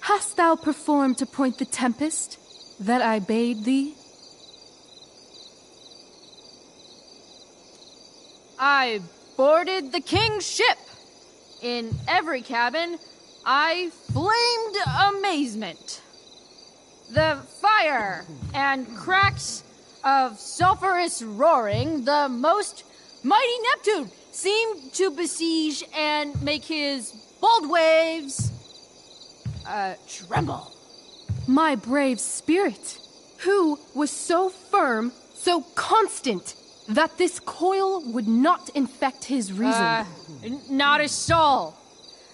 hast thou performed to point the tempest that I bade thee? I boarded the king's ship. In every cabin, I flamed amazement. The fire and cracks of sulphurous roaring, the most mighty Neptune seemed to besiege and make his bold waves tremble. My brave spirit, who was so firm, so constant, that this coil would not infect his reason. Not a soul.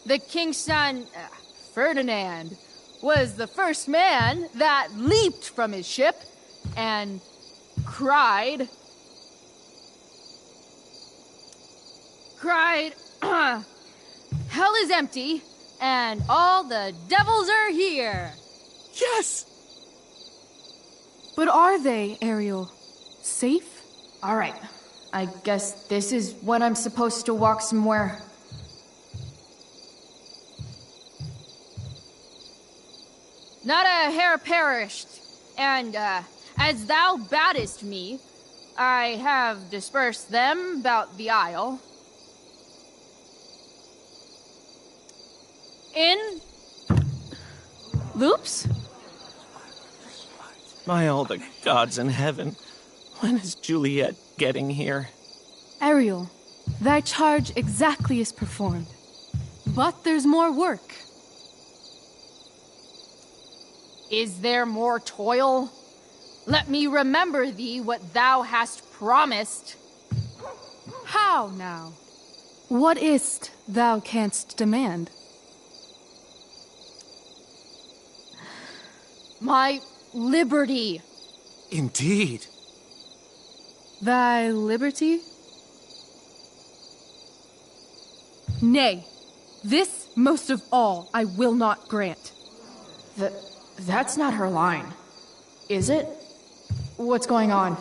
The king's son, Ferdinand, was the first man that leaped from his ship and cried, hell is empty, and all the devils are here. Yes! But are they, Ariel? Safe? All right. I guess this is when I'm supposed to walk somewhere. Not a hair perished, and as thou badest me, I have dispersed them about the isle. In loops? My all the gods in heaven. When is Juliet getting here? Ariel, thy charge exactly is performed. But there's more work. Is there more toil? Let me remember thee what thou hast promised. How now? What is't thou canst demand? My liberty. Indeed. Thy liberty? Nay, this most of all I will not grant. That's not her line, is it? What's going on?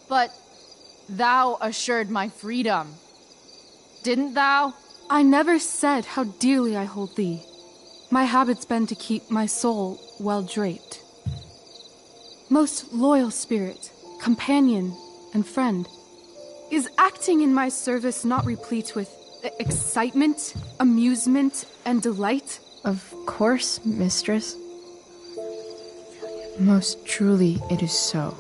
But thou assured my freedom, didn't thou? I never said how dearly I hold thee. My habit's been to keep my soul well draped. Most loyal spirit, companion, and friend, is acting in my service not replete with excitement, amusement, and delight? Of course, mistress. Most truly it is so.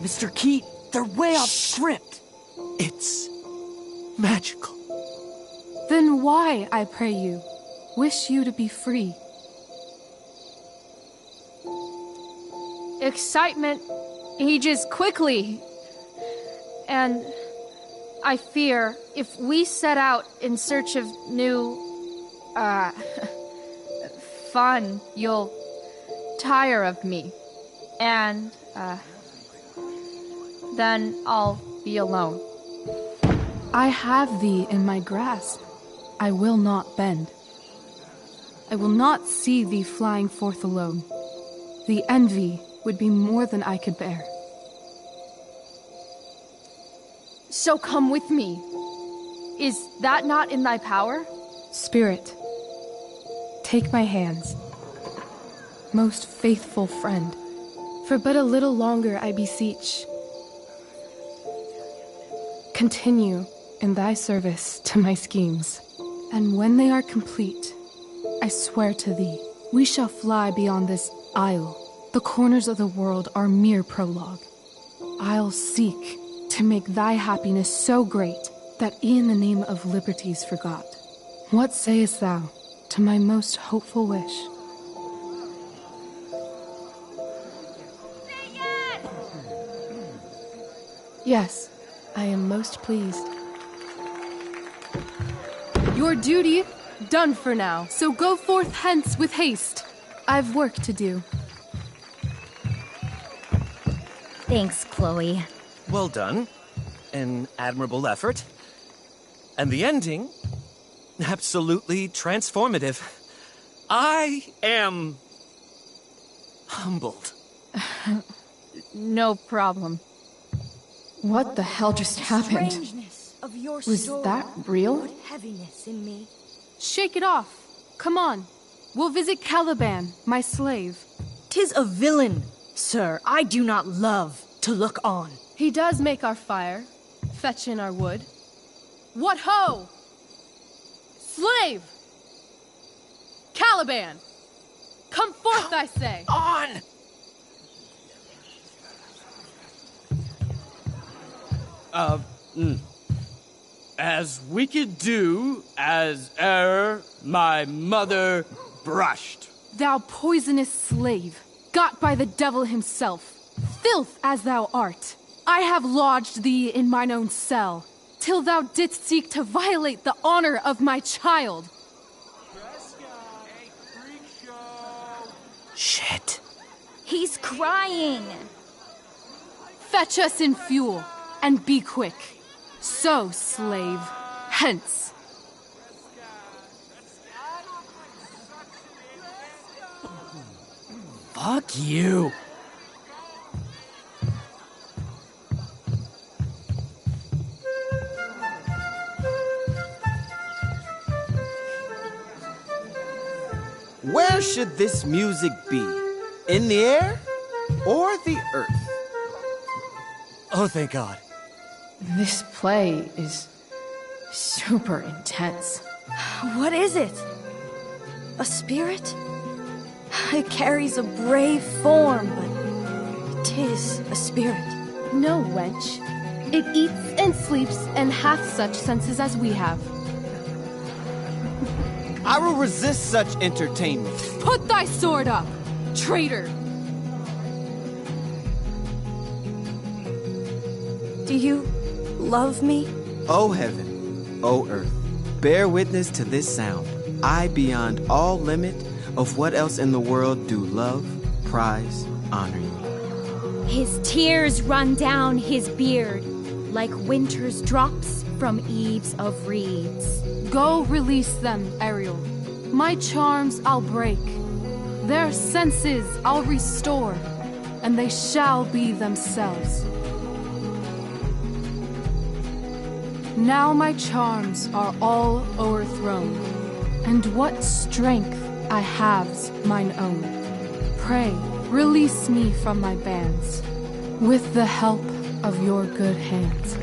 Mr. Keat, they're way off script. It's magical. Then why, I pray you, wish you to be free? Excitement ages quickly. And I fear if we set out in search of new, fun, you'll tire of me. And, then I'll be alone. I have thee in my grasp. I will not bend. I will not see thee flying forth alone. The envy would be more than I could bear. So come with me. Is that not in thy power? Spirit, take my hands. Most faithful friend, for but a little longer I beseech. Continue in thy service to my schemes, and when they are complete, I swear to thee, we shall fly beyond this isle. The corners of the world are mere prologue. I'll seek to make thy happiness so great that e'en the name of liberty's forgot. What sayest thou to my most hopeful wish? Yes, I am most pleased. Your duty done for now, so go forth hence with haste. I've work to do. Thanks, Chloe. Well done. An admirable effort. And the ending, absolutely transformative. I am humbled. No problem. What the hell just happened? Strangeness of your Was soul that real? put heaviness in me. Shake it off. Come on. We'll visit Caliban, my slave. 'Tis a villain, sir, I do not love to look on. He does make our fire, fetch in our wood. What ho! Slave! Caliban! Come forth, I say! On! As we could do, as e'er my mother brushed. Thou poisonous slave, got by the devil himself, filth as thou art, I have lodged thee in mine own cell, till thou didst seek to violate the honor of my child. Shit. He's crying. Fetch us in fuel, and be quick. So, slave, hence. Fuck you. Where should this music be? In the air or the earth? Oh, thank God. This play is super intense. What is it? A spirit? It carries a brave form, but it is a spirit. No, wench. It eats and sleeps and hath such senses as we have. I will resist such entertainment. Put thy sword up, traitor! Do you love me? O heaven, O earth, bear witness to this sound. I, beyond all limit of what else in the world do love, prize, honor you. His tears run down his beard like winter's drops from eaves of reeds. Go release them, Ariel. My charms I'll break. Their senses I'll restore, and they shall be themselves. Now my charms are all o'erthrown, and what strength I have's mine own. Pray, release me from my bands, with the help of your good hands.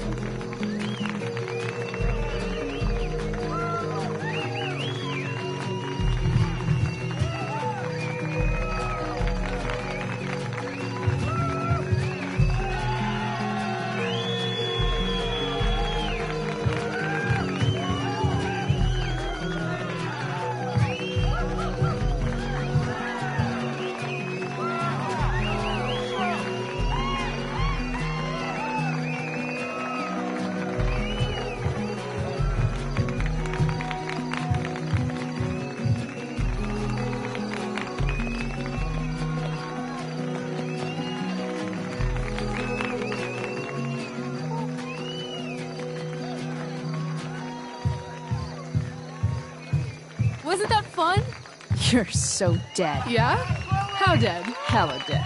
Wasn't that fun? You're so dead. Yeah? How dead? Hella dead.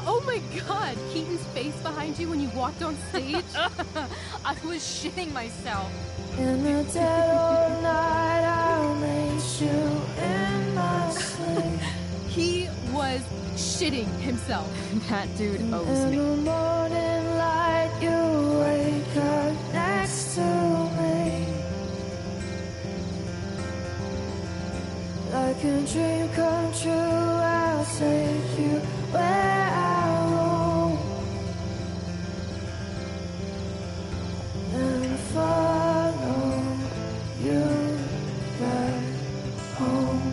Oh my god, Keaton's face behind you when you walked on stage? I was shitting myself. In the dead of night, I'll meet you in my sleep. He was shitting himself. That dude owes In me. the morning light, you wake up next to me. Like a dream come true, I'll take you where I roam. And follow you back home.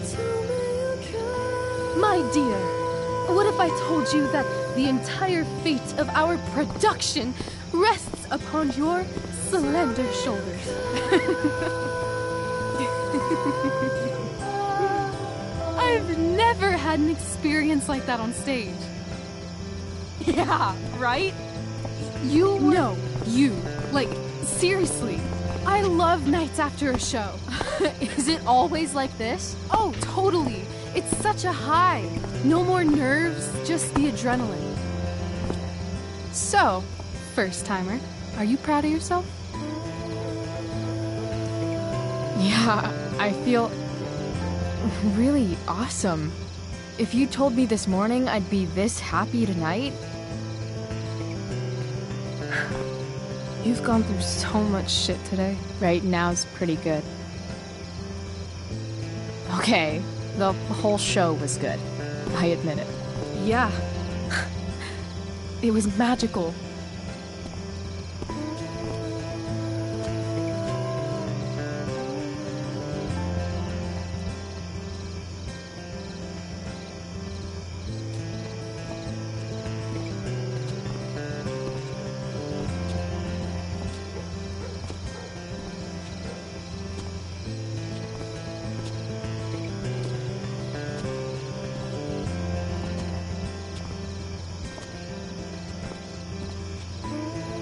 Tell me you can. My dear, what if I told you that the entire fate of our production rests upon your slender shoulders? I've never had an experience like that on stage. Yeah, right? You were... No, you. Like, seriously. I love nights after a show. Is it always like this? Oh, totally. It's such a high. No more nerves, just the adrenaline. So, first timer, are you proud of yourself? Yeah, I feel really awesome. If you told me this morning I'd be this happy tonight... You've gone through so much shit today. Right now's pretty good. Okay, the whole show was good. I admit it. Yeah. It was magical.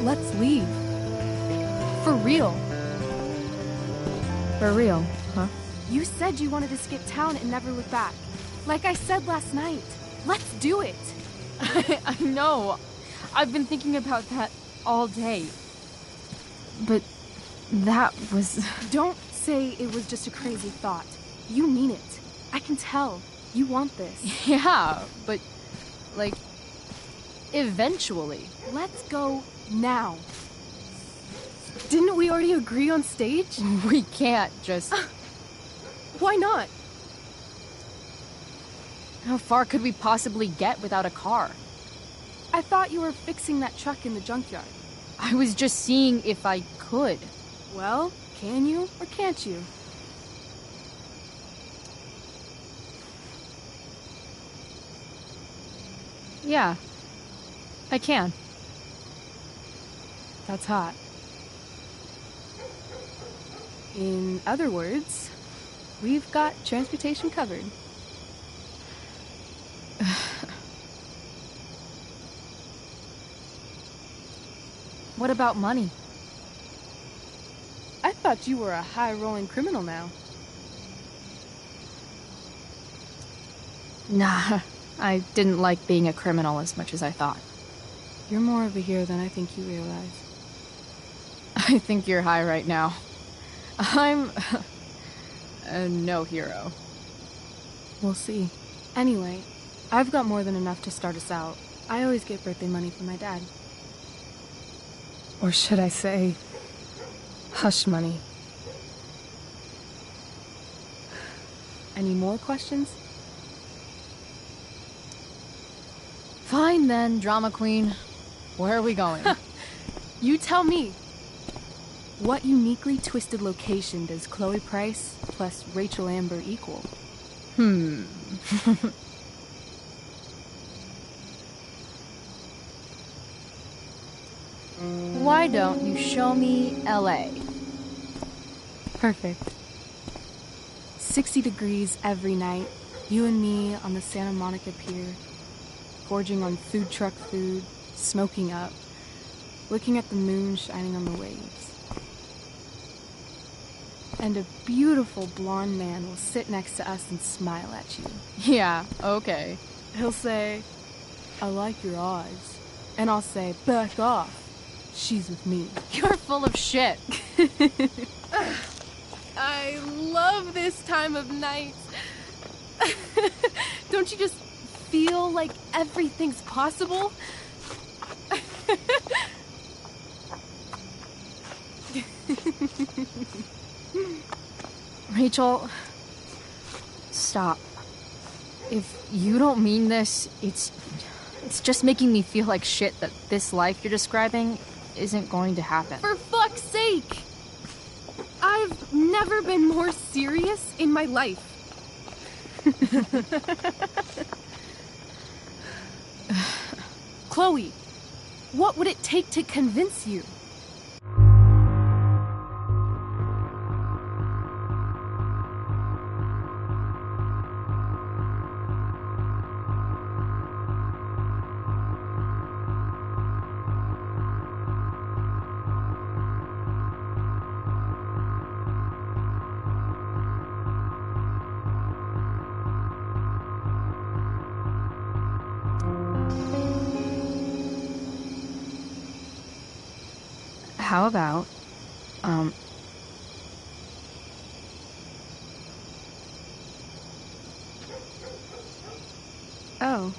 Let's leave. For real. For real, huh? You said you wanted to skip town and never look back. Like I said last night. Let's do it. I know. I've been thinking about that all day. But that was... Don't say it was just a crazy thought. You mean it. I can tell. You want this. Yeah, but, like, eventually. Let's go now. Didn't we already agree on stage? We can't just... Why not? How far could we possibly get without a car? I thought you were fixing that truck in the junkyard. I was just seeing if I could. Well, can you or can't you? Yeah, I can. That's hot. In other words, we've got transportation covered. What about money? I thought you were a high-rolling criminal now. Nah, I didn't like being a criminal as much as I thought. You're more of a hero than I think you realize. I think you're high right now. I'm no hero. We'll see. Anyway, I've got more than enough to start us out. I always get birthday money from my dad. Or should I say, hush money. Any more questions? Fine then, drama queen. Where are we going? You tell me. What uniquely twisted location does Chloe Price plus Rachel Amber equal? Why don't you show me LA? Perfect. 60 degrees every night. You and me on the Santa Monica Pier. Gorging on food truck food. Smoking up. Looking at the moon shining on the waves. And a beautiful blonde man will sit next to us and smile at you. Yeah, okay. He'll say, I like your eyes. And I'll say, back off. She's with me. You're full of shit. I love this time of night. Don't you just feel like everything's possible? Rachel, stop. If you don't mean this, it's just making me feel like shit that this life you're describing isn't going to happen. For fuck's sake! I've never been more serious in my life. Chloe, what would it take to convince you? How about, Oh.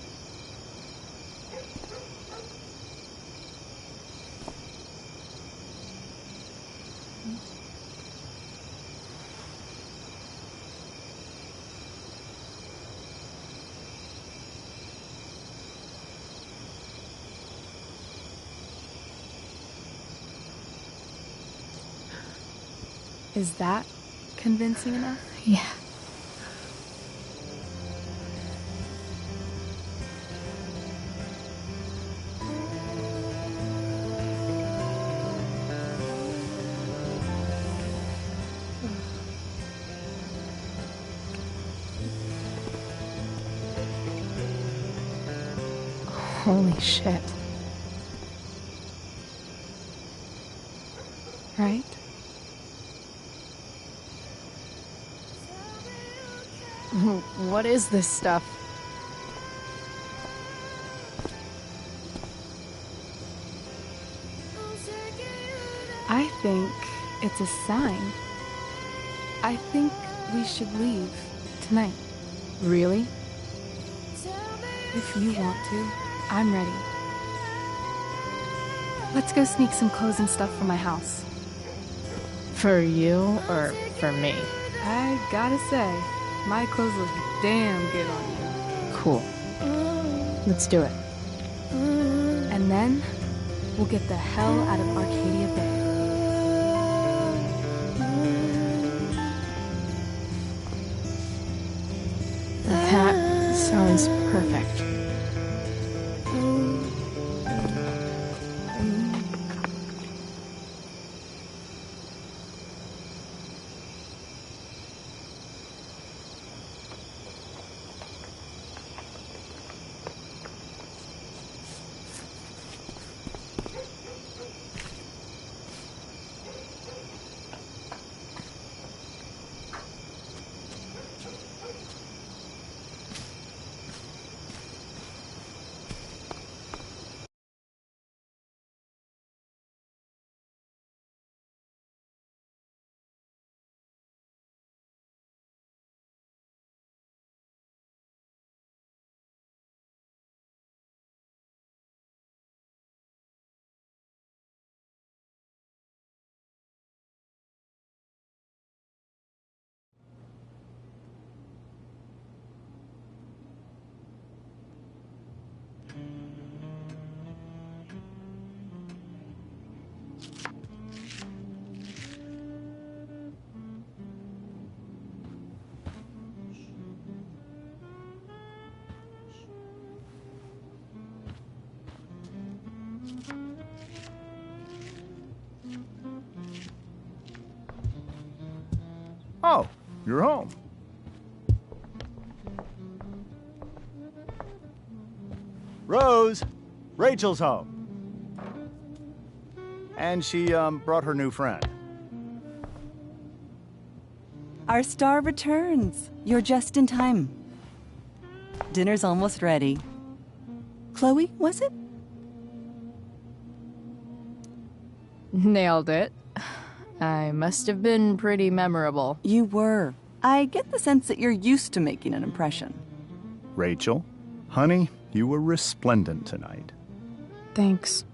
Is that convincing enough? Yeah. Holy shit. What is this stuff? I think it's a sign. I think we should leave tonight. Really? If you want to, I'm ready. Let's go sneak some clothes and stuff from my house. For you or for me? I gotta say, my clothes look damn good on you. Cool. Let's do it. And then, we'll get the hell out of Arcadia Bay. That sounds perfect. Oh, you're home. Rose, Rachel's home. And she, brought her new friend. Our star returns. You're just in time. Dinner's almost ready. Chloe, was it? Nailed it. I must have been pretty memorable. You were. I get the sense that you're used to making an impression. Rachel, honey, you were resplendent tonight. Thanks.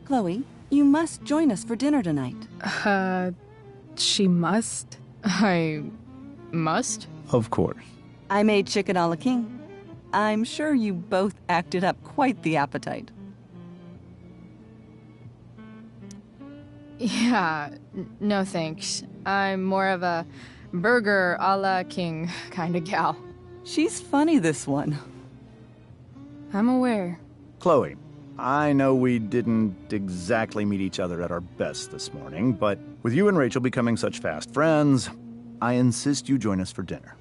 Chloe, you must join us for dinner tonight. She must? I must? Of course. I made chicken a la king. I'm sure you both acted up quite the appetite. Yeah, no thanks. I'm more of a burger a la king kind of gal. She's funny, this one. I'm aware. Chloe, I know we didn't exactly meet each other at our best this morning, but with you and Rachel becoming such fast friends, I insist you join us for dinner.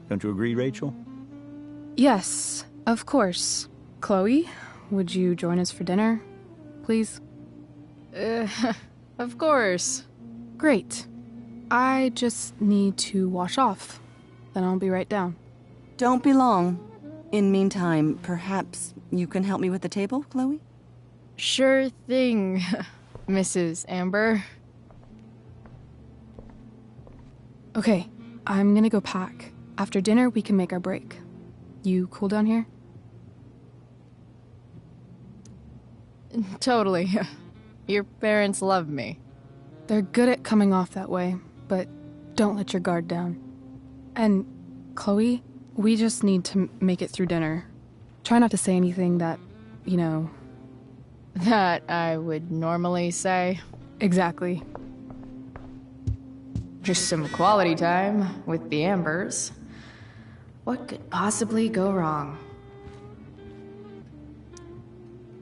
Don't you agree, Rachel? Yes, of course. Chloe, would you join us for dinner, please? Of course. Great. I just need to wash off. Then I'll be right down. Don't be long. In meantime, perhaps you can help me with the table, Chloe? Sure thing, Mrs. Amber. Okay, I'm gonna go pack. After dinner, we can make our break. You cool down here? Totally. Your parents love me. They're good at coming off that way, but don't let your guard down. And, Chloe, we just need to make it through dinner. Try not to say anything that, you know... That I would normally say. Exactly. Just some quality time with the Ambers. What could possibly go wrong?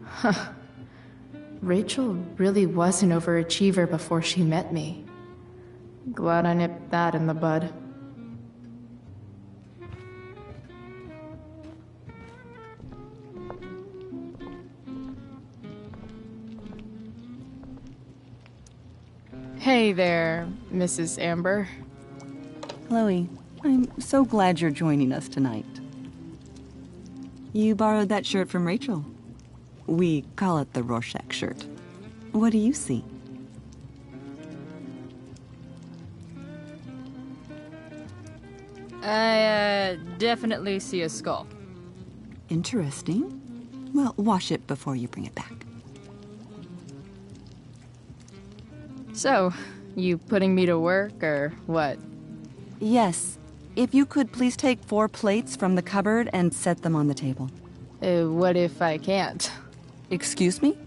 Huh. Rachel really was an overachiever before she met me. Glad I nipped that in the bud. Hey there, Mrs. Amber. Chloe, I'm so glad you're joining us tonight. You borrowed that shirt from Rachel. We call it the Rorschach shirt. What do you see? I definitely see a skull. Interesting. Well, wash it before you bring it back. So, you putting me to work, or what? Yes. If you could please take 4 plates from the cupboard and set them on the table. What if I can't? Excuse me?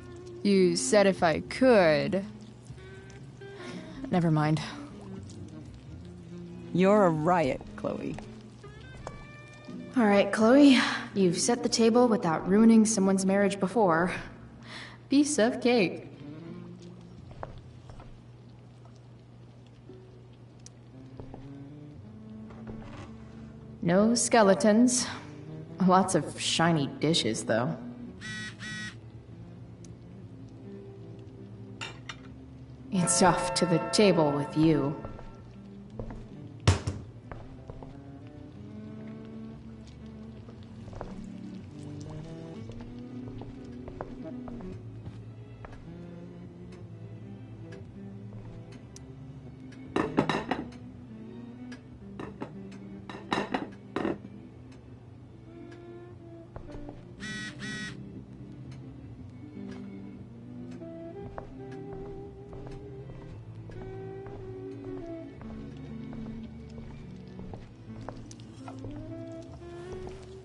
You said if I could. Never mind. You're a riot, Chloe. All right, Chloe. You've set the table without ruining someone's marriage before. Piece of cake. No skeletons. Lots of shiny dishes, though. It's off to the table with you.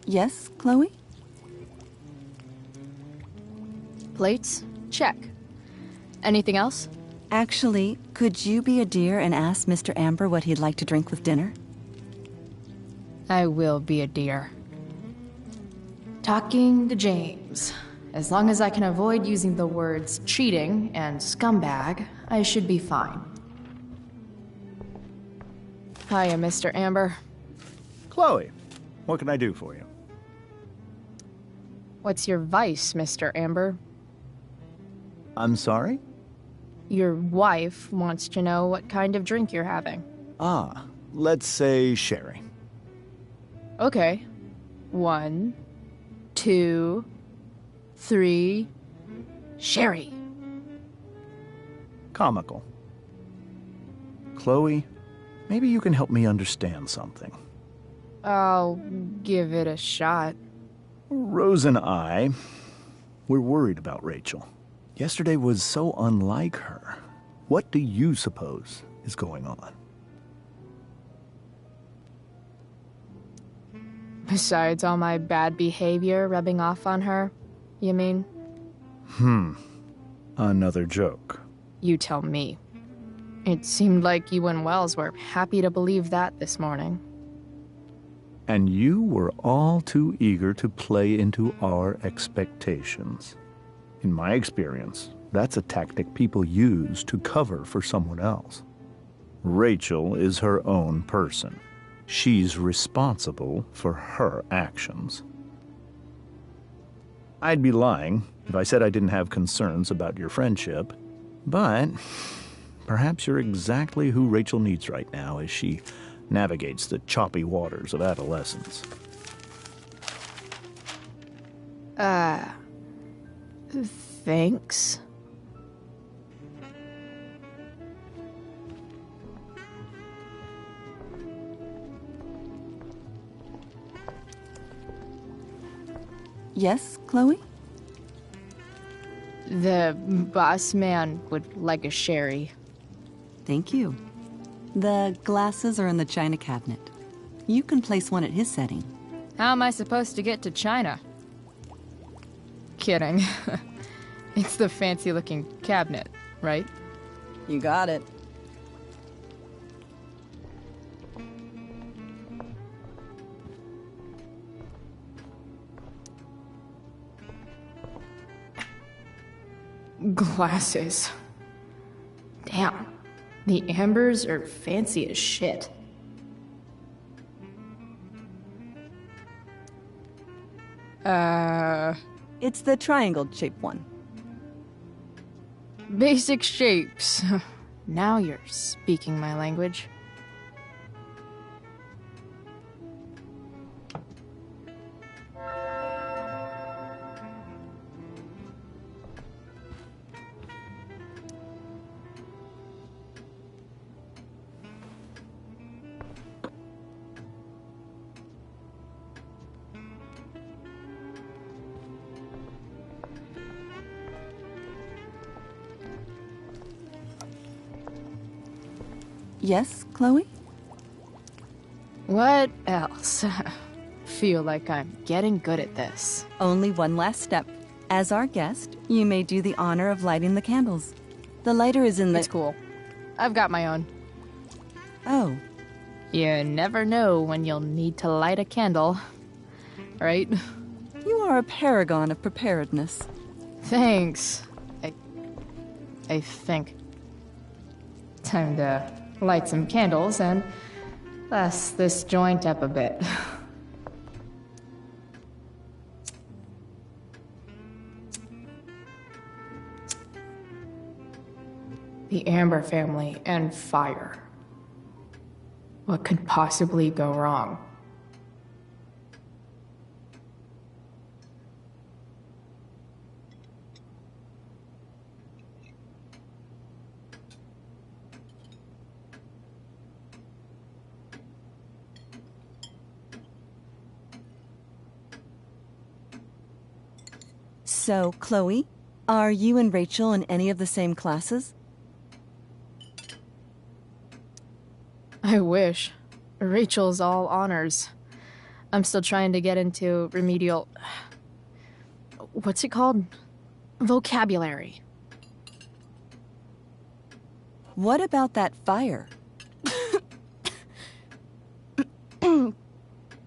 Yes, Chloe? Plates? Check. Anything else? Actually, could you be a dear and ask Mr. Amber what he'd like to drink with dinner? I will be a dear. Talking to James. As long as I can avoid using the words cheating and scumbag, I should be fine. Hiya, Mr. Amber. Chloe, what can I do for you? What's your vice, Mr. Amber? I'm sorry? Your wife wants to know what kind of drink you're having. Ah, let's say sherry. Okay. 1, 2, 3... Sherry. Comical. Chloe, maybe you can help me understand something. I'll give it a shot. Rose and I, we're worried about Rachel. Yesterday was so unlike her. What do you suppose is going on? Besides all my bad behavior rubbing off on her, you mean? Another joke. You tell me. It seemed like you and Wells were happy to believe that this morning. And you were all too eager to play into our expectations. In my experience, that's a tactic people use to cover for someone else. Rachel is her own person. She's responsible for her actions. I'd be lying if I said I didn't have concerns about your friendship, but perhaps you're exactly who Rachel needs right now as she navigates the choppy waters of adolescence. Thanks. Yes, Chloe? The boss man would like a sherry. Thank you. The glasses are in the china cabinet. You can place one at his setting. How am I supposed to get to China? Kidding. It's the fancy-looking cabinet, right? You got it. Glasses. Damn. The Ambers are fancy as shit. It's the triangle-shaped one. Basic shapes. Now you're speaking my language. Yes, Chloe? What else? Feel like I'm getting good at this. Only one last step. As our guest, you may do the honor of lighting the candles. The lighter is in the... It's cool. I've got my own. Oh. You never know when you'll need to light a candle, right? You are a paragon of preparedness. Thanks. I think. Time to light some candles and bless this joint up a bit. The Amber family and fire. What could possibly go wrong? So, Chloe, are you and Rachel in any of the same classes? I wish. Rachel's all honors. I'm still trying to get into remedial... What's it called? Vocabulary. What about that fire?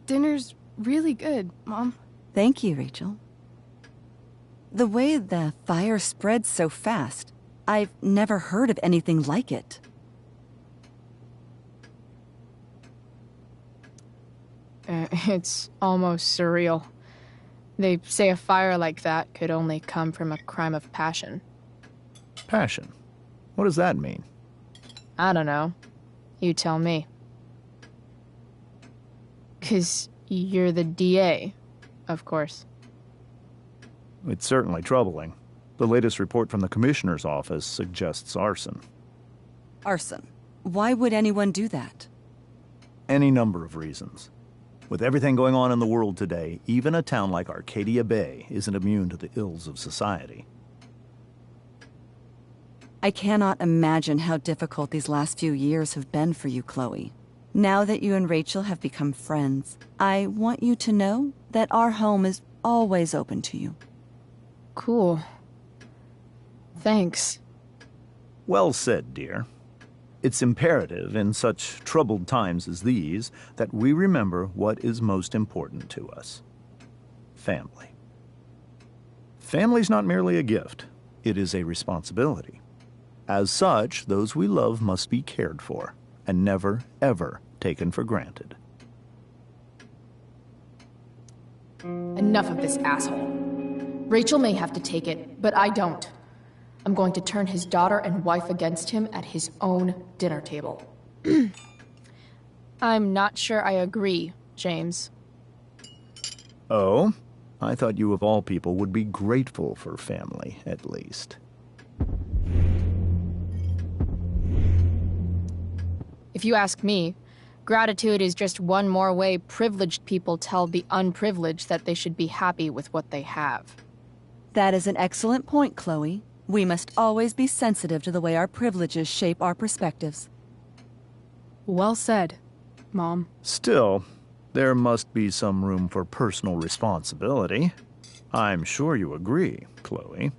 Dinner's really good, Mom. Thank you, Rachel. The way the fire spreads so fast, I've never heard of anything like it. It's almost surreal. They say a fire like that could only come from a crime of passion. Passion? What does that mean? I don't know. You tell me. 'Cause you're the DA, of course. It's certainly troubling. The latest report from the commissioner's office suggests arson. Arson? Why would anyone do that? Any number of reasons. With everything going on in the world today, even a town like Arcadia Bay isn't immune to the ills of society. I cannot imagine how difficult these last few years have been for you, Chloe. Now that you and Rachel have become friends, I want you to know that our home is always open to you. Cool. Thanks. Well said, dear. It's imperative in such troubled times as these that we remember what is most important to us. Family. Family's not merely a gift. It is a responsibility. As such, those we love must be cared for and never, ever taken for granted. Enough of this asshole. Rachel may have to take it, but I don't. I'm going to turn his daughter and wife against him at his own dinner table. I'm not sure I agree, James. Oh? I thought you of all people would be grateful for family, at least. If you ask me, gratitude is just one more way privileged people tell the unprivileged that they should be happy with what they have. That is an excellent point, Chloe. We must always be sensitive to the way our privileges shape our perspectives. Well said, Mom. Still, there must be some room for personal responsibility. I'm sure you agree, Chloe.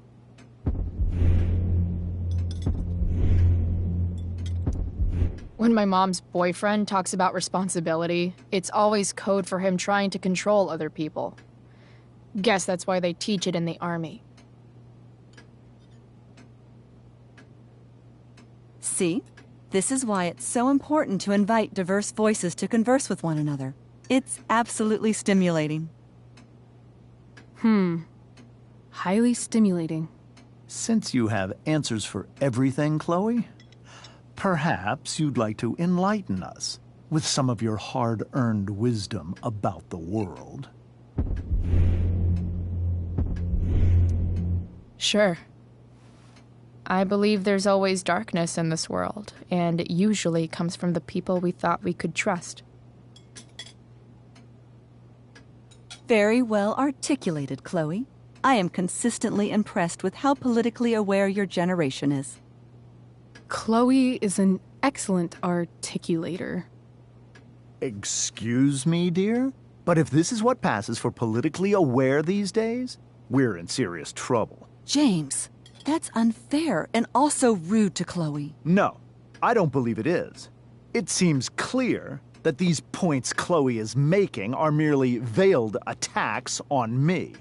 When my mom's boyfriend talks about responsibility, it's always code for him trying to control other people. Guess that's why they teach it in the army. See? This is why it's so important to invite diverse voices to converse with one another. It's absolutely stimulating. Highly stimulating. Since you have answers for everything, Chloe, perhaps you'd like to enlighten us with some of your hard-earned wisdom about the world. Sure. I believe there's always darkness in this world, and it usually comes from the people we thought we could trust. Very well articulated, Chloe. I am consistently impressed with how politically aware your generation is. Chloe is an excellent articulator. Excuse me, dear? But if this is what passes for politically aware these days, we're in serious trouble. James, that's unfair and also rude to Chloe. No, I don't believe it is. It seems clear that these points Chloe is making are merely veiled attacks on me.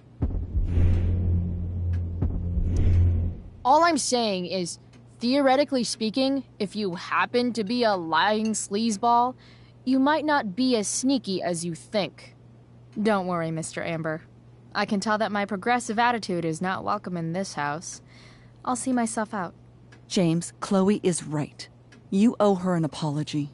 All I'm saying is, theoretically speaking, if you happen to be a lying sleazeball, you might not be as sneaky as you think. Don't worry, Mr. Amber. I can tell that my progressive attitude is not welcome in this house. I'll see myself out. James, Chloe is right. You owe her an apology.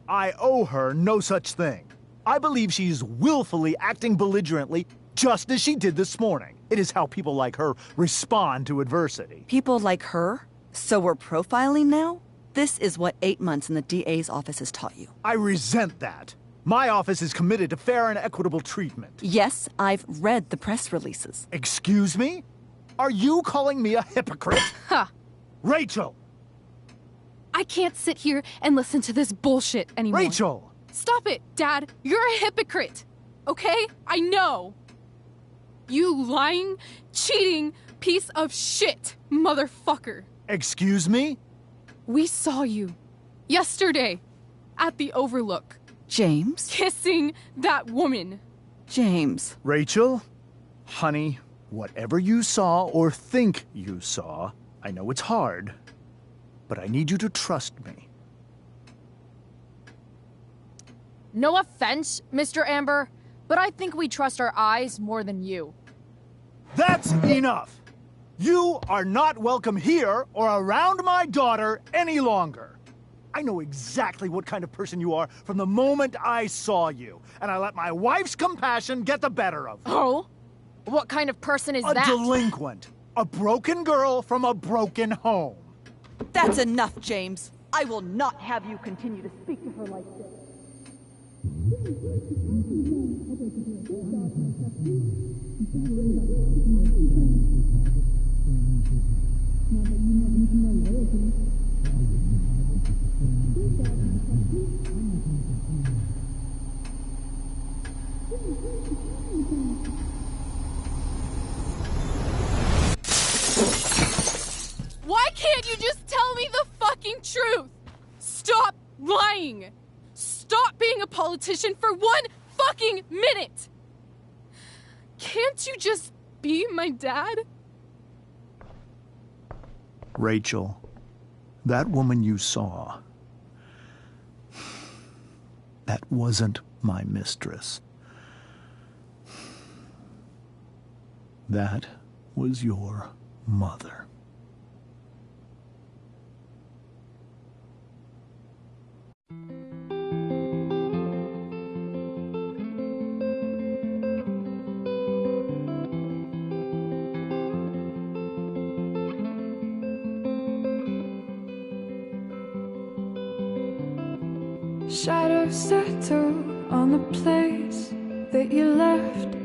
I owe her no such thing. I believe she's willfully acting belligerently just as she did this morning. It is how people like her respond to adversity. People like her? So we're profiling now? This is what 8 months in the DA's office has taught you. I resent that. My office is committed to fair and equitable treatment. Yes, I've read the press releases. Excuse me? Are you calling me a hypocrite? Ha! Rachel! I can't sit here and listen to this bullshit anymore. Rachel! Stop it, Dad. You're a hypocrite. Okay? I know. You lying, cheating piece of shit, motherfucker. Excuse me? We saw you yesterday at the Overlook. James? Kissing that woman. James. Rachel? Honey, whatever you saw or think you saw, I know it's hard, but I need you to trust me. No offense, Mr. Amber, but I think we trust our eyes more than you. That's enough! You are not welcome here or around my daughter any longer. I know exactly what kind of person you are from the moment I saw you, and I let my wife's compassion get the better of me. Oh? What kind of person is that? A delinquent. A broken girl from a broken home. That's enough, James. I will not have you continue to speak to her like this. Why can't you just tell me the fucking truth? Stop lying. Stop being a politician for 1 fucking minute. Can't you just be my dad? Rachel, that woman you saw, that wasn't my mistress. That was your mother. Shadows settle on the place that you left.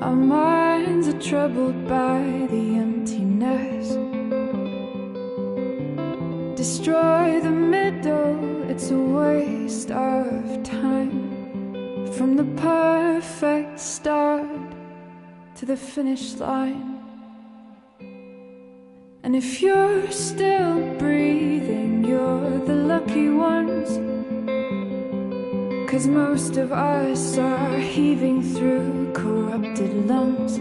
Our minds are troubled by the emptiness. Destroy the middle, it's a waste of time. From the perfect start to the finish line. And if you're still breathing, you're the lucky ones. 'Cause most of us are heaving through corrupted lungs,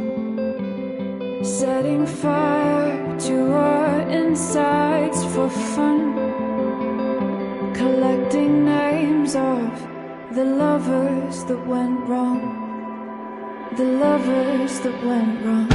setting fire to our insides for fun, collecting names of the lovers that went wrong, the lovers that went wrong.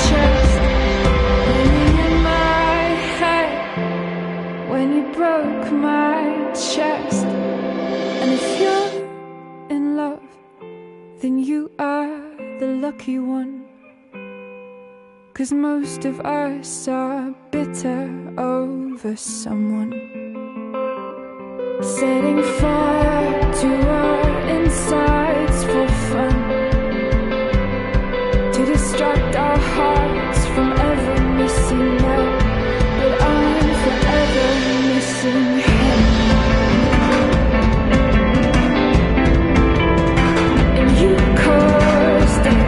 Chest lucky one. 'Cause most of us are bitter over someone. Setting fire to our insides for fun, to distract our hearts from ever missing out. But I'm forever missing him. And you caused it.